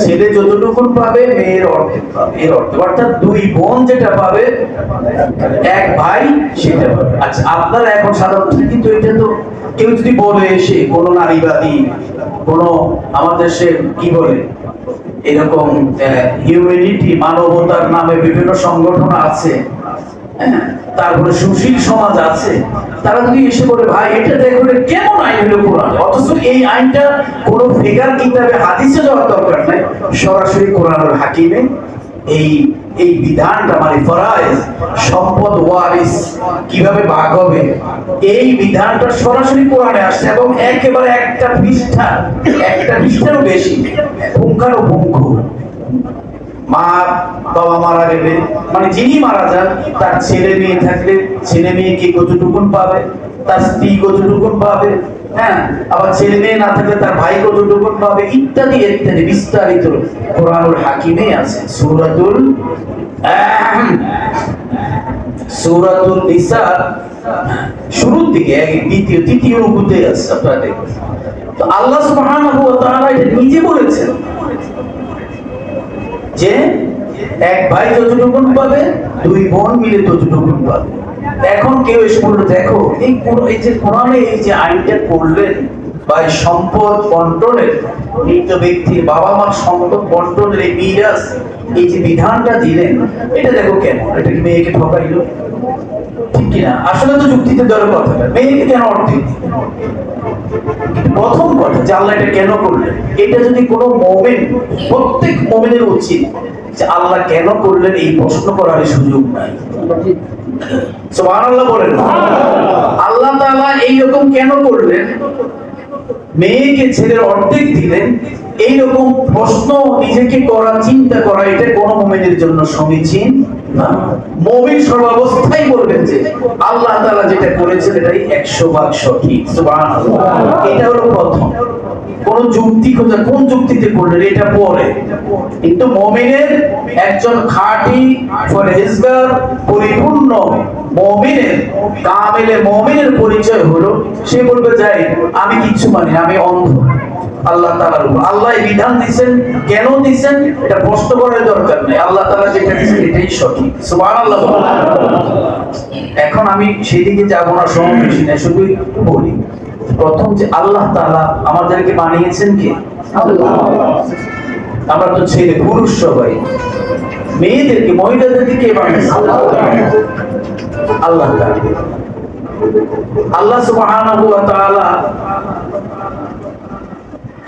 ছেলে যতটুকু পাবে মেয়ের অর্ধেক পাবে, এর অর্ধেক, অর্থাৎ দুই বোন যেটা পাবে এক ভাই সেটা পাবে। আচ্ছা, আপনারা এখন সাধারণত, কিন্তু এটা তো কেউ যদি বলে এসে কোনো নারীবাদী, কোনো আমাদের সে কি বলে এরকম হিউম্যানিটি, মানবতার নামে বিভিন্ন সংগঠন আছে, তারপরে সুশীল সমাজ আছে, তারা যদি এসে বলে ভাই এটা দেখো কেমন আইন হলো কোরআন, অথচ এই আইনটা কোনো ফিগার কিতাবে হাদিসে যাওয়ার দরকার নাই, সরাসরি কোরআনুল হাকিমে এই বিধানটা, মানে ফরায়েজ, সম্পদ ওয়ারিস কিভাবে ভাগ হবে, এই বিধানটা সরাসরি কোরআনে আসছে এবং একেবারে একটা পৃষ্ঠারও বেশি পুঙ্খানুপুঙ্খ। মা বাবা মারা গেলে, মানে যিনি মারা যান, তার ছেলে মেয়ে থাকলে ছেলে মেয়ে কি কতটুকুন পাবে, তার স্ত্রী কতটুকুন পাবে, হ্যাঁ, আবার ছেলে মেয়ে না থাকলে তার ভাই কতটুকুন পাবে, ইত্যাদি ইত্যাদি বিস্তারিত কোরআনুল হাকিমে আছে। সূরাতুল নিসা শুরুর দিকে তৃতীয় রুকুতে আছে, আপনারা দেখবেন। তো আল্লাহ সুবহানাহু ওয়া তাআলা এটা নিজে বলেছেন যে এক ভাই যতটুকুন পাবে, দুই বোন মিলে ততটুকুন পাবে। এখন কেউ এসে বললো দেখো এই যে কোরআনে এই যে আইনটা করলেন, বা সম্পদ বন্টনের, মৃত ব্যক্তির বাবা মার সম্পদ বন্টনের এই মিরাস, এই যে বিধানটা দিলেন, এটা দেখো কেমন, এটা কি মেয়েকে ঠকাইলো? ঠিক কিনা? আসলে তো যুক্তিতে দেওয়ার কথা না, মেয়েকে কেন অর্ধেক? প্রথম কথা যে আল্লাহ এটা কেন করলেন, এটা যদি কোনো মুমিন, প্রত্যেক মুমিনের উচিত যে আল্লাহ কেন করলেন এই প্রশ্ন করার সুযোগ নাই। সুবহানাল্লাহ বলেন। আল্লাহ তাআলা এইরকম কেন করলেন, মেয়েকে ছেলের অর্ধেক দিলেন, এইরকম প্রশ্ন নিজেকে করা, চিন্তা করা, এটা কোন মুমিনের জন্য সমীচীন না। মুমিন সর্বাবস্থায় বলবেন যে আল্লাহ তাআলা যেটা করেছেন এটাই 100% সঠিক। সুবহানাল্লাহ। এটা হলো প্রথম। কোন যুক্তি খোঁজা, কোন যুক্তিতে করলেন এটা পরে, কিন্তু মুমিনের একজন খাঁটি পরহেজগার পরিপূর্ণ মুমিনের, কামেলে মুমিনের পরিচয় হলো সে বলবে যাই আমি কিছু মানি, আমি অন্ধ আল্লাহ তাআলার উপর। আল্লাহ এই বিধান দিয়েছেন, কেন দিয়েছেন এটা প্রশ্ন করার দরকার নেই, আল্লাহ তাআলা যেটা দিয়েছেন এটাই সঠিক। সুবহানাল্লাহ। এখন আমি সেদিকে যাব না, সময় বেশি না, শুধু বলি প্রথম যে আল্লাহ তাআলা আমাদেরকে বানিয়েছেন কে? আল্লাহ। আমরা তো ছেলে পুরুষ সবাই, মেয়েদেরকে, মহিলাদেরকে কে বানিয়েছেন? আল্লাহ তাআলা। আল্লাহ সুবহানাহু ওয়া তাআলা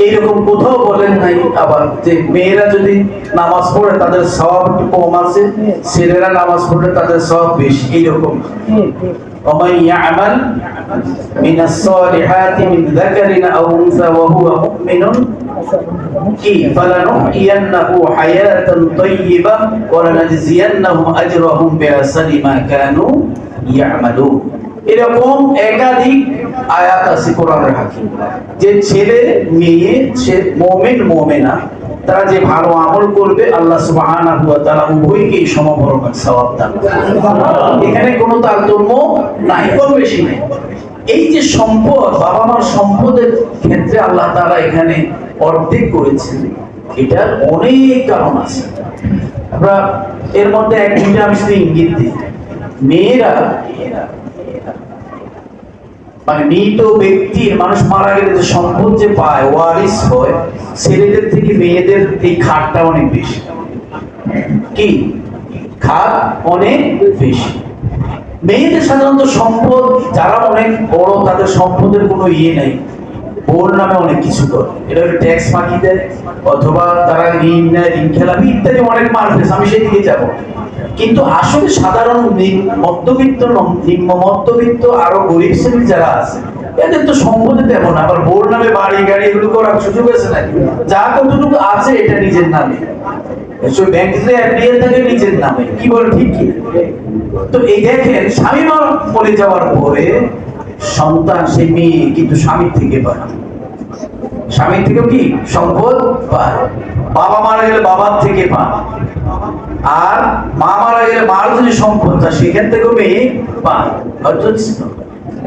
এইরকম কোথাও বলেন নাই আবার যে মেয়েরা যদি নামাজ পড়ে তাদের সওয়াব একটু কম আছে, ছেলেরা নামাজ পড়লে তাদের সওয়াব বেশি, এইরকম। ومن يعمل من الصالحات من ذكر أو أنثى وهو مؤمن فلنحيينه حياة طيبة ولنجزينهم أجرهم بأحسن ما كانوا يعملون। এরকম একাধিক আয়াত আছে কোরআনের হাকিম যে ছেলে মেয়ে, মুমিন মুমিনা, তারা যে ভালো আমল করবে আল্লাহ সুবহানাহু ওয়া তাআলা উভয়কেই সমপরিমাণ সওয়াব দান করবেন। এখানে কোনো তারতম্য নাই, কম বেশি নাই। এই যে সম্পদ, বাবা মার সম্পদের ক্ষেত্রে আল্লাহ তাআলা এখানে অর্ধেক করেছেন, এটার অনেক কারণ আছে। আমরা এর মধ্যে এক দুইটা আমি শুধু ইঙ্গিত দিই। মেয়েরা মানে মৃত ব্যক্তির, মানুষ মারা গেলে যে সম্পদ যে পায়, ওয়ারিস হয়, ছেলেদের থেকে মেয়েদের এই খাতটা অনেক বেশি। কি খাত অনেক বেশি। মেয়েদের সাধারণত সম্পদ, যারা অনেক বড় তাদের সম্পদের কোনো ইয়ে নেই, বোর নামে অনেক কিছু করে, এটা ট্যাক্স ফাঁকি দেয়, অথবা তারা ঋণ নেয়, ঋণ খেলাপি ইত্যাদি অনেক মারফেস, আমি সেই দিকে যাব। কিন্তু আসলে সাধারণ মধ্যবিত্ত, নিম্ন মধ্যবিত্ত, আরো গরিব শ্রেণীর যারা আছে, এদের তো সম্পদে তেমন, আবার বোর নামে বাড়ি গাড়ি এগুলো করার সুযোগ আছে নাকি? যা কতটুকু আছে এটা নিজের নামে, নিজের নামে। কি বলে ঠিক কি? তো এই দেখেন, স্বামী মরে যাওয়ার পরে সন্তান, সেই মেয়ে কিন্তু স্বামীর থেকে পায়, স্বামীর থেকেও কি সম্পদ পায়। বাবা মারা গেলে বাবার থেকে পায়, আর মা মারা গেলে মার যদি সম্পদটা, সেখান থেকেও মেয়ে পায়। হয়তো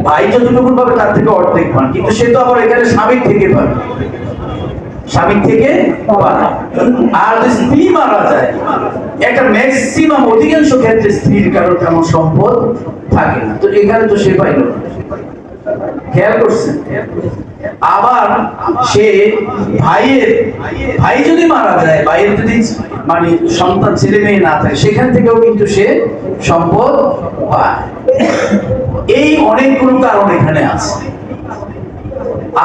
ভাই যতটুকু পাবে তার থেকে অর্ধেক পান, কিন্তু সে তো আবার এখানে স্বামীর থেকে পায়, স্বামীর থেকে পায়। আর স্ত্রী মারা যায়, একটা ম্যাক্সিমাম অধিকাংশ ক্ষেত্রে স্ত্রীর কারো তেমন সম্পদ থাকে না, তো এখানে তো সে পাইল না। খেয়াল করছেন? আবার সে ভাই যদি মারা যায়, ভাইয়ের যদি মানে সন্তান ছেলে মেয়ে না থাকে, সেখান থেকেও কিন্তু সে সম্পদ পায়। এই অনেকগুলো কারণ এখানে আছে।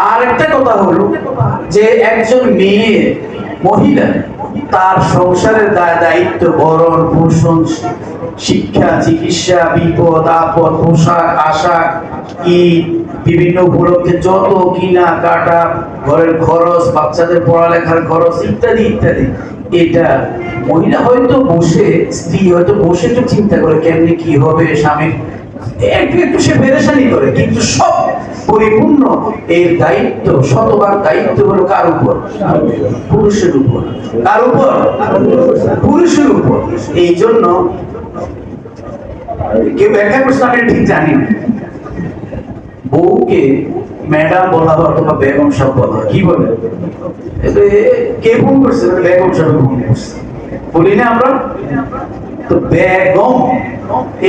আর একটা কথা হলো যে একজন মেয়ে, মহিলা, তার সংসারের দায়িত্ব, ভরণ পোষণ, শিক্ষা, চিকিৎসা, বিপদ আপদ, পোশাক আশাক, ঈদ, বিভিন্ন উপলক্ষে যত কিনা কাটা, ঘরের খরচ, বাচ্চাদের পড়ালেখার খরচ ইত্যাদি ইত্যাদি, এটা মহিলা হয়তো বসে, স্ত্রী হয়তো বসে একটু চিন্তা করে কেমনি কি হবে, স্বামীর একটু একটু সে পেরেশানি করে, কিন্তু সব পরিপূর্ণ এর দায়িত্ব, শতভাগ দায়িত্ব হলো কার উপর? পুরুষের উপর। কার উপর? পুরুষের উপর। এই জন্য কেউ ব্যাখ্যা করছে, আমি ঠিক জানি না, বউকে ম্যাডাম বলা হয় অথবা বেগম সাহেব বলা হয়, কি বলে? কে ফোন করছে? বেগম সাহেব ফোন করছে, বলি না আমরা? তো বেগম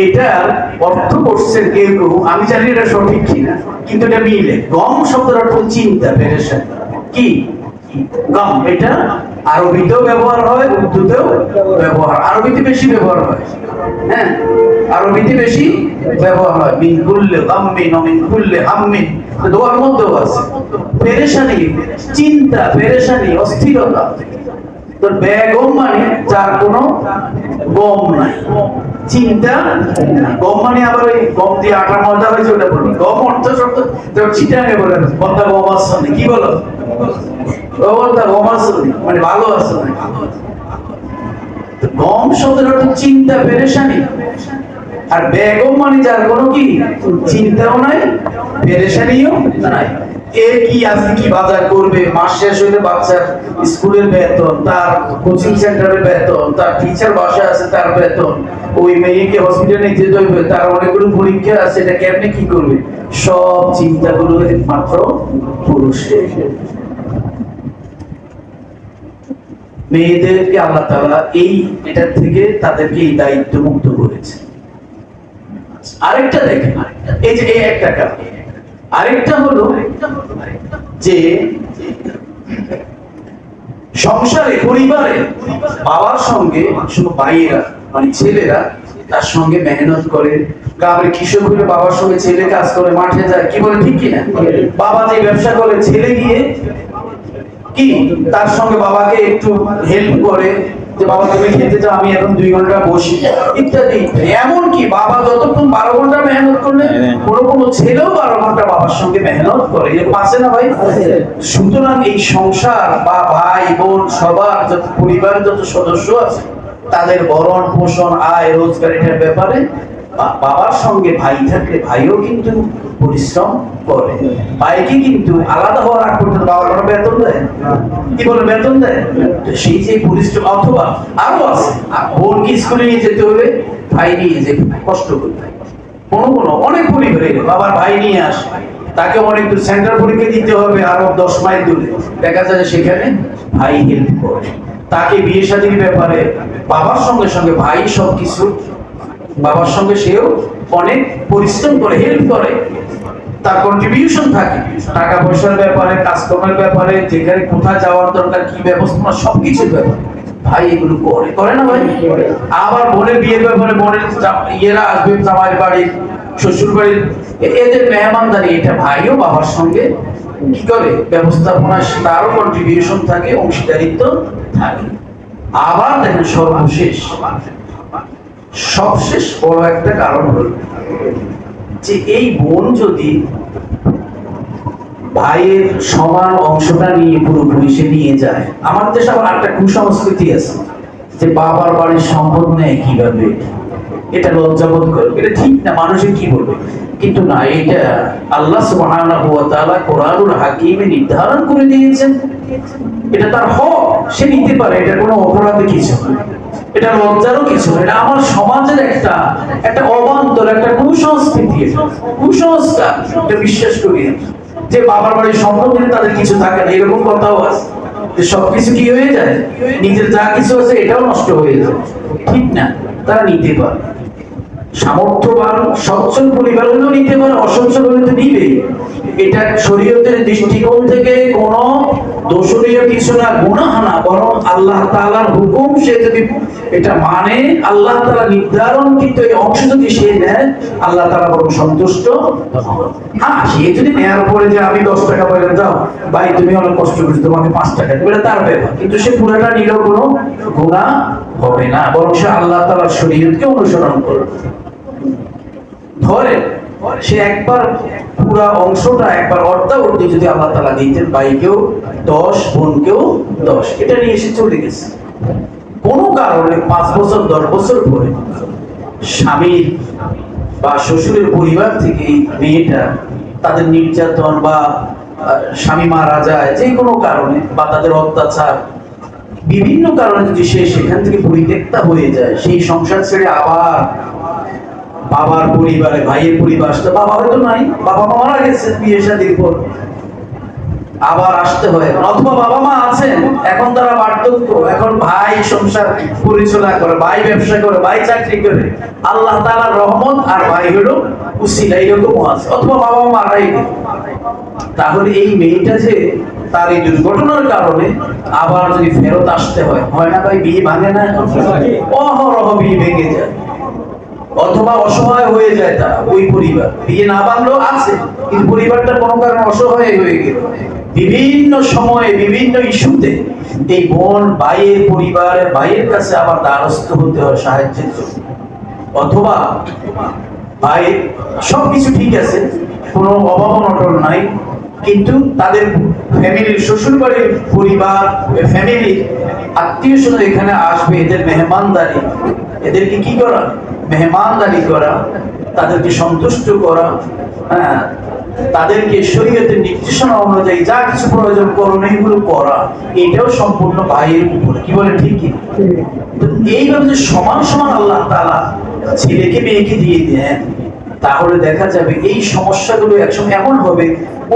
এটার অর্থ করছেন কেউ কেউ, আমি জানি এটা সঠিক কিনা, কিন্তু এটা মিলে। গম শব্দের অর্থ চিন্তা, পেরেশান। কি গম? এটা আরবিতেও ব্যবহার হয়, উর্দুতেও ব্যবহার, আরবিতে বেশি ব্যবহার হয়। হ্যাঁ, আরবিতে বেশি ব্যবহার হয়। মিন কুল্লি গাম্মিন ওয়া মিন কুল্লি হাম্মিন, দোয়ার মধ্যেও আছে। পেরেশানি, চিন্তা, পেরেশানি, অস্থিরতা। তো বেগম মানে যার কোনো গম নাই, চিন্তা। গম মানে আবার ওই গম দিয়ে আটা ময়দা হয়েছে ওটা বলি। গম অর্থ শব্দ চিটাঙে বলেন, বন্দা গম আসছে, কি বলো? বন্দা গম আসছে মানে ভালো আছে। গম শব্দের অর্থ চিন্তা, পেরেশানি। আর বেগম মানে যার কোনো কি চিন্তাও নাই, পেরেশানিও নাই। এ কি আজকে কি বাজার করবে, মাস শেষ হইলে বাচ্চার স্কুলের বেতন, তার কোচিং সেন্টারের বেতন, তার টিচার বাসায় আছে তার বেতন, ওই মেয়েকে হসপিটালে যেতে হইবে, তার অনেকগুলো পরীক্ষা আছে, এটা কেমনে কি করবে, সব চিন্তাগুলো একমাত্র পুরুষের। মেয়েদেরকে আল্লাহ তাআলা এটা থেকে তাদেরকে এই দায়িত্ব মুক্ত করেছে। আরেকটা দেখেন, এই যে এই একটা কারণ। আরেকটা হলো যে সংসারে, পরিবারে বাবার সঙ্গে শুধু ভাইয়েরা মানে ছেলেরা তার সঙ্গে মেহনত করে, গ্রামের কৃষক হলে বাবার সঙ্গে ছেলে কাজ করে, মাঠে যায়, কি বলে ঠিক কিনা? বাবা যে ব্যবসা করে, ছেলে গিয়ে কি তার সঙ্গে বাবাকে একটু হেল্প করে, যে বাবা তুমি খেতে যাও, আমি এখন 2 ঘন্টা বসি ইত্যাদি। এমনকি বাবা যতক্ষণ 12 ঘন্টা মেহনত করলে, কোনো ছেলেও 12 ঘন্টা বাবার সঙ্গে মেহনত করে, এরকম আছে না ভাই? সুতরাং এই সংসার বা ভাই বোন সবার যত পরিবার, যত সদস্য আছে, তাদের ভরণ পোষণ, আয় রোজগারের ব্যাপারে বাবার সঙ্গে ভাই থাকলে ভাইও কিন্তু পরিশ্রম করে। ভাইকে কিন্তু আলাদা হওয়ার আগ পর্যন্ত বাবার কোনো বেতন দেয়? কি বলে বেতন দেয়? সেই যে পরিশ্রম, অথবা আরো আছে, বোনকে স্কুলে নিয়ে যেতে হলে ভাই নিয়ে যে কষ্ট করবে। কোনো অনেক পরিবারে বাবার ভাই নিয়ে আসে, তাকে অনেক দূর সেন্টার পরীক্ষা দিতে হবে, আরো 10 মাইল দূরে, দেখা যায় সেখানে ভাই হেল্প করে। তাকে বিয়ে শাদীর ব্যাপারে বাবার সঙ্গে সঙ্গে ভাই সবকিছু বাবার সঙ্গে সেও অনেক পরিশ্রম করে, হেল্প করে, তার কন্ট্রিবিউশন থাকে টাকা পয়সার ব্যাপারে, কাজকর্মের ব্যাপারে, যেখানে কোথায় যাওয়ার দরকার, কি ব্যবস্থা, সবকিছুর ব্যাপারে ভাই এগুলো করে, করে না ভাই? আবার বোনের বিয়ের ব্যাপারে বোনের ইয়েরা আসবে, জামাইয়ের বাড়ির, শ্বশুর বাড়ির, এদের মেহমানদারি, এটা ভাইও বাবার সঙ্গে কি করে ব্যবস্থাপনায় তারও কন্ট্রিবিউশন থাকে, অংশীদারিত্ব থাকে। আবার দেখেন সবশেষ বড় একটা কারণ হল যে এই বোন যদি ভাইয়ের সমান অংশটা নিয়ে পুরোপুরি সে নিয়ে যায়, আমাদের দেশে আবার একটা কুসংস্কৃতি আছে যে বাবার বাড়ির সম্পদ নেয় কিভাবে, এটা লজ্জাবোধ করবে, এটা ঠিক না, মানুষে কি বলবে। কিন্তু না, এটা আল্লাহ সুবহানাহু ওয়া তাআলা কোরআনুল হাকিমে নির্ধারণ করে দিয়েছেন, এটা তার হক, সে নিতে পারে, এটা কোনো অপরাধী কিছু না, এটা লজ্জারও কিছু না। এটা আমার সমাজের একটা অবান্তর, একটা কুসংস্কৃতি, কুসংস্কার, এটা বিশ্বাস করি যে বাবার বাড়ির সম্পদ নিয়ে তাদের কিছু থাকে না, এরকম কথাও আছে যে সবকিছু কি হয়ে যায়, নিজের যা কিছু আছে এটাও নষ্ট হয়ে যায়। ঠিক না, তারা নিতে পারে, সামর্থ্যবান সচ্ছল পরিবার হলেও নিতে পারে, অসচ্ছল হলে তো নিবেই। এটা শরীয়তের দৃষ্টিকোণ থেকে কোনো দোষণীয় কিছু না, গুনাহ না, বরং আল্লাহ তাআলার হুকুম, সে যদি এটা মানে, আল্লাহ তাআলা নির্ধারণ কিন্তু এই অংশ যদি সে নেয়, আল্লাহ তাআলা বরং সন্তুষ্ট। হ্যাঁ, সে যদি নেয়ার পরে যে আমি 10 টাকা বলে যাও ভাই তুমি অনেক কষ্ট করছো, তোমাকে 5 টাকা দেবে, তার ব্যাপার, কিন্তু সে পুরোটা নিলেও কোনো গুনাহ হবে না, বরং সে আল্লাহ তাআলার শরীয়তকে অনুসরণ করবে। ধরে সে একবার পুরা অংশটা একবার অর্ধাবর্তী যদি আল্লাহ তাআলা দিতেন, ভাইকেও 10, বোনকেও 10, এটা নিয়ে এসে চলে গেছে। কোনো কারণে 5 বছর 10 বছর পরে স্বামীর বা শ্বশুরের পরিবার থেকে এই মেয়েটা তাদের নির্যাতন বা স্বামী মারা যায় যে কোনো কারণে, বা তাদের অত্যাচার, বিভিন্ন কারণে যদি সে সেখান থেকে পরিত্যক্তা হয়ে যায়, সেই সংসার ছেড়ে আবার বাবার পরিবারে, ভাইয়ের পরিবার আসতে, বাবা হয়তো নাই, বাবা মা মারা গেছে বিয়ে শাদীর পর, আবার আসতে হয়, অথবা বাবা মা আছেন এখন তারা বার্ধক্য, এখন ভাই সংসার পরিচালনা করে, ভাই ব্যবসা করে, ভাই চাকরি করে, আল্লাহ তাআলার রহমত আর ভাই হলো উসিলা, এরকমও আছে, অথবা বাবা মা মারাই গেল। তাহলে এই মেয়েটা যে তার এই দুর্ঘটনার কারণে আবার যদি ফেরত আসতে হয়, হয় না ভাই, বিয়ে ভাঙে না, অহরহ বিয়ে ভেঙে যায়, অথবা অসহায় হয়ে যায় তারা, ওই পরিবার বিয়ে না ভাঙলেও আছে, কিন্তু পরিবারটা কোনো কারণে অসহায় হয়ে গেল। বিভিন্ন সময়ে বিভিন্ন ইস্যুতে এই বোন ভাইয়ের পরিবারের ভাইয়ের কাছে আবার দ্বারস্থ হতে হয় সাহায্যের জন্য, অথবা ভাই সবকিছু ঠিক আছে, কোনো অভাব অনটন নাই, কিন্তু তাদের ফ্যামিলির, শ্বশুর বাড়ির পরিবার, ফ্যামিলির আত্মীয় স্বজন এখানে আসবে, এদের মেহমানদারি, এদেরকে কি করা, মেহমানদারি করা, তাদেরকে সন্তুষ্ট করা, হ্যাঁ, তাদেরকে শরীয়তের নির্দেশনা অনুযায়ী যা কিছু প্রয়োজন করণীয় এগুলো করা, এটাও সম্পূর্ণ ভাইয়ের উপর, কি বলে ঠিক কি? তো এইভাবে যে সমান সমান আল্লাহ তাআলা ছেলেকে মেয়েকে দিয়ে দেন, তাহলে দেখা যাবে এই সমস্যাগুলো একসময় এমন হবে,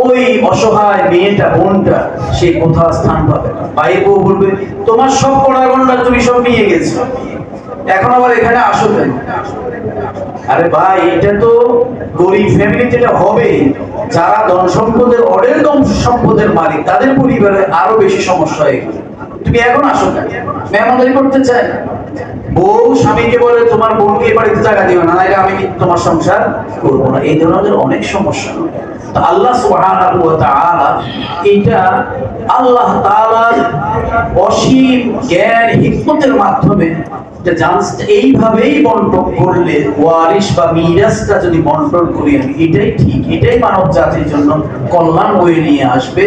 ওই অসহায় মেয়েটা, বোনটা, সে কোথাও স্থান পাবে না। ভাইয়ের বউ বলবে তোমার সব কড়াগন্ডা তুমি সব নিয়ে গেছো, এখন আবার এখানে আসো কেন? আরে ভাই, এটা তো গরিব ফ্যামিলি, যেটা হবে, যারা ধন সম্পদের, অঢেল ধন সম্পদের মালিক, তাদের পরিবারে আরো বেশি সমস্যা হয়ে গেল। তুমি এখন আসো কেন? মেহমানদারি করতে চায় না। বউ স্বামীকে বলে তোমার বোনকে এই বাড়িতে জায়গা দিও না, নাইলে আমি তোমার সংসার করবো না। এই ধরনের অনেক সমস্যা। তো আল্লাহ সুবহানাহু ওয়া তাআলা, এটা আল্লাহ তাআলার অসীম জ্ঞান হিকমতের মাধ্যমে এইভাবেই বন্টন করলে, ওয়ারিশ বা মিরাসটা যদি বন্টন করি আমি, এটাই ঠিক, এটাই মানব জাতির জন্য কল্যাণ বয়ে নিয়ে আসবে,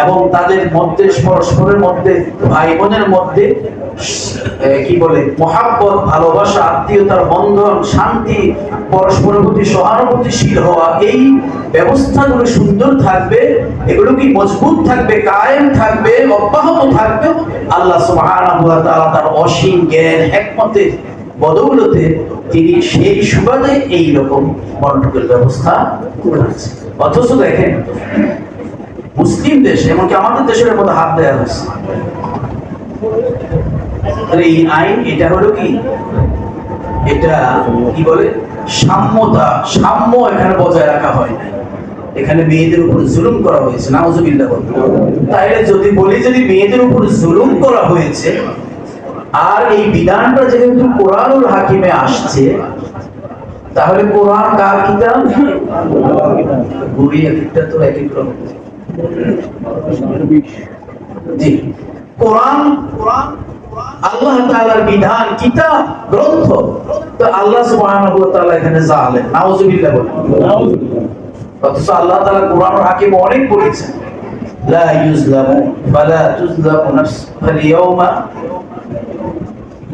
এবং তাদের মধ্যে, পরস্পরের মধ্যে, ভাই বোনের মধ্যে কি বলে, মহাব্বত, ভালোবাসা, আত্মীয়তার বন্ধন, শান্তি, পরস্পরের প্রতি সহানুভূতিশীল হওয়া, এই ব্যবস্থাগুলো সুন্দর থাকবে, এগুলো কি মজবুত থাকবে, কায়েম থাকবে, অব্যাহত থাকবে। আল্লাহ সুবহানাহু ওয়া তাআলা তার অসীম জ্ঞান হিকমতের বদৌলতে তিনি সেই সুবাদে এই রকম বন্টনের ব্যবস্থা করেছেন। অথচ দেখেন, মুসলিম দেশ, এমনকি আমাদের দেশের মধ্যে হাত দেওয়া হয়েছে। এই আইন, এটা হলো কি এটা কি বলে সাম্য এখানে বজায় রাখা হয় না, এখানে মেয়েদের উপর জুলুম করা হয়েছে। নাউজুবিল্লাহ। তাইলে যদি মেয়েদের উপর জুলুম করা হয়েছে, আর এই বিধানটা যেহেতু কোরআনুল হাকিমে আসছে, তাহলে কোরআন কার কিতাব? বই এক একটা তো এক এক রকম। জি, কোরআন আল্লাহ তাআলার বিধান, কিতাব, গ্রন্থ। তো আল্লাহ সুবহানাহু ওয়া তাআলা এখানে জালেম। নাউজুবিল্লাহ বলেন। অথচ আল্লাহ তাআলা কোরআনুল হাকিমে অনেক বলেছেন, লা ইউজলামু ফালা তুজলামু নাফস ফালিয়াউমা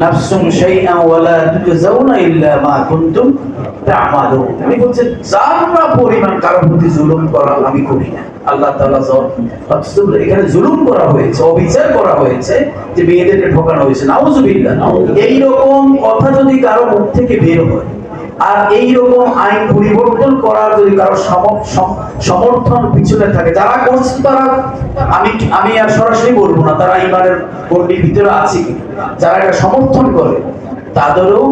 নাফসুন শাইআন ওয়ালা তুজজাউনা ইল্লা মা কুনতুম তা'মালুন। আমি বলছি যারা পরিমাণ কারো প্রতি জুলুম করা আমি করি না। আল্লাহ তাআলা এখানে জুলুম করা হয়েছে, অবিচার করা হয়েছে, যে মেয়েদেরকে ঠকানো হয়েছে। নাউজুবিল্লাহ। এই রকম কথা যদি কারো মুখ থেকে বের হয়, আর এই রকম আইন পরিবর্তন করার যদি কারো সমর্থন পিছনে থাকে, যারা করছে তারা, আমি আর সরাসরি বলবো না তারা ইমানের গণ্ডির ভিতরে আছে কি, যারা এটা সমর্থন করে তাদেরও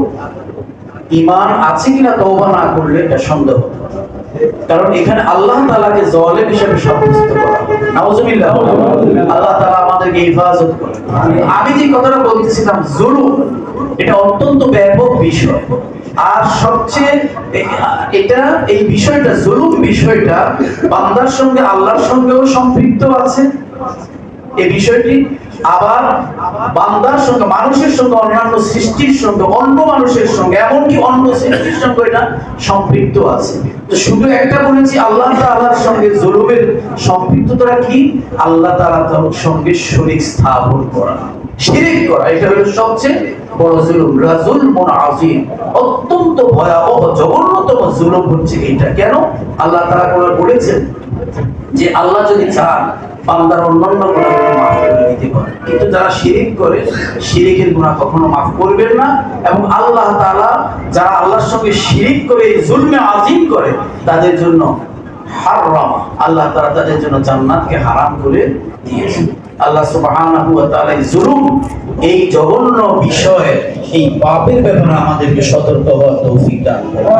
ইমান আছে কিনা তওবা না করলে এটা সন্দেহ। কারণ এখানে আল্লাহ তাআলাকে জালেম হিসেবে সাব্যস্ত করা। নাউজুবিল্লাহ। আল্লাহ তাআলা আমাদেরকে হেফাজত করেন। আমি যে কথাটা বলতেছিলাম জুলুম, এটা অত্যন্ত ব্যাপক বিষয়। আর সবচেয়ে এই বিষয়টা, জুলুম বিষয়টা বান্দার সঙ্গে আল্লাহর সঙ্গেও সম্পৃক্ত আছে এই বিষয়টি, আবার বান্দার সঙ্গে, মানুষের সঙ্গে, অন্যান্য সৃষ্টির সঙ্গে, অন্য মানুষের সঙ্গে, এমনকি অন্য সৃষ্টির সঙ্গে এটা সম্পৃক্ত আছে। তো শুধু একটা বলেছি, আল্লাহ তাআলার সঙ্গে জুলুমের সম্পৃক্ততা কি? আল্লাহ তাআলার সঙ্গে শরীক স্থাপন করা, শিরিক করা, এটা হলো সবচেয়ে বড় জুলুম। রাজুলমুন আযীম, অত্যন্ত ভয়াবহ জঘন্যতম জুলুম হচ্ছে এটা। কেন? আল্লাহ তাআলা বলেছেন যে আল্লাহ যদি চান বান্দার অন্যান্য গুনাহ মাফ করে দিতে পারে, কিন্তু যারা শিরিক করে, শিরিকের গুনাহ কখনো মাফ করবেন না। এবং আল্লাহ তাআলা যারা আল্লাহর সঙ্গে শিরিক করে, জুলমে আযীম করে, তাদের জন্য হারাম, আল্লাহ তাআলা তাদের জন্য জান্নাতকে হারাম করে দিয়েছেন। আল্লাহ সুবহানাহু ওয়া তাআলা জুলুম, এই জঘন্য বিষয়, এই পাপের ব্যাপারে আমাদেরকে সতর্ক হওয়ার তৌফিক দান করুন।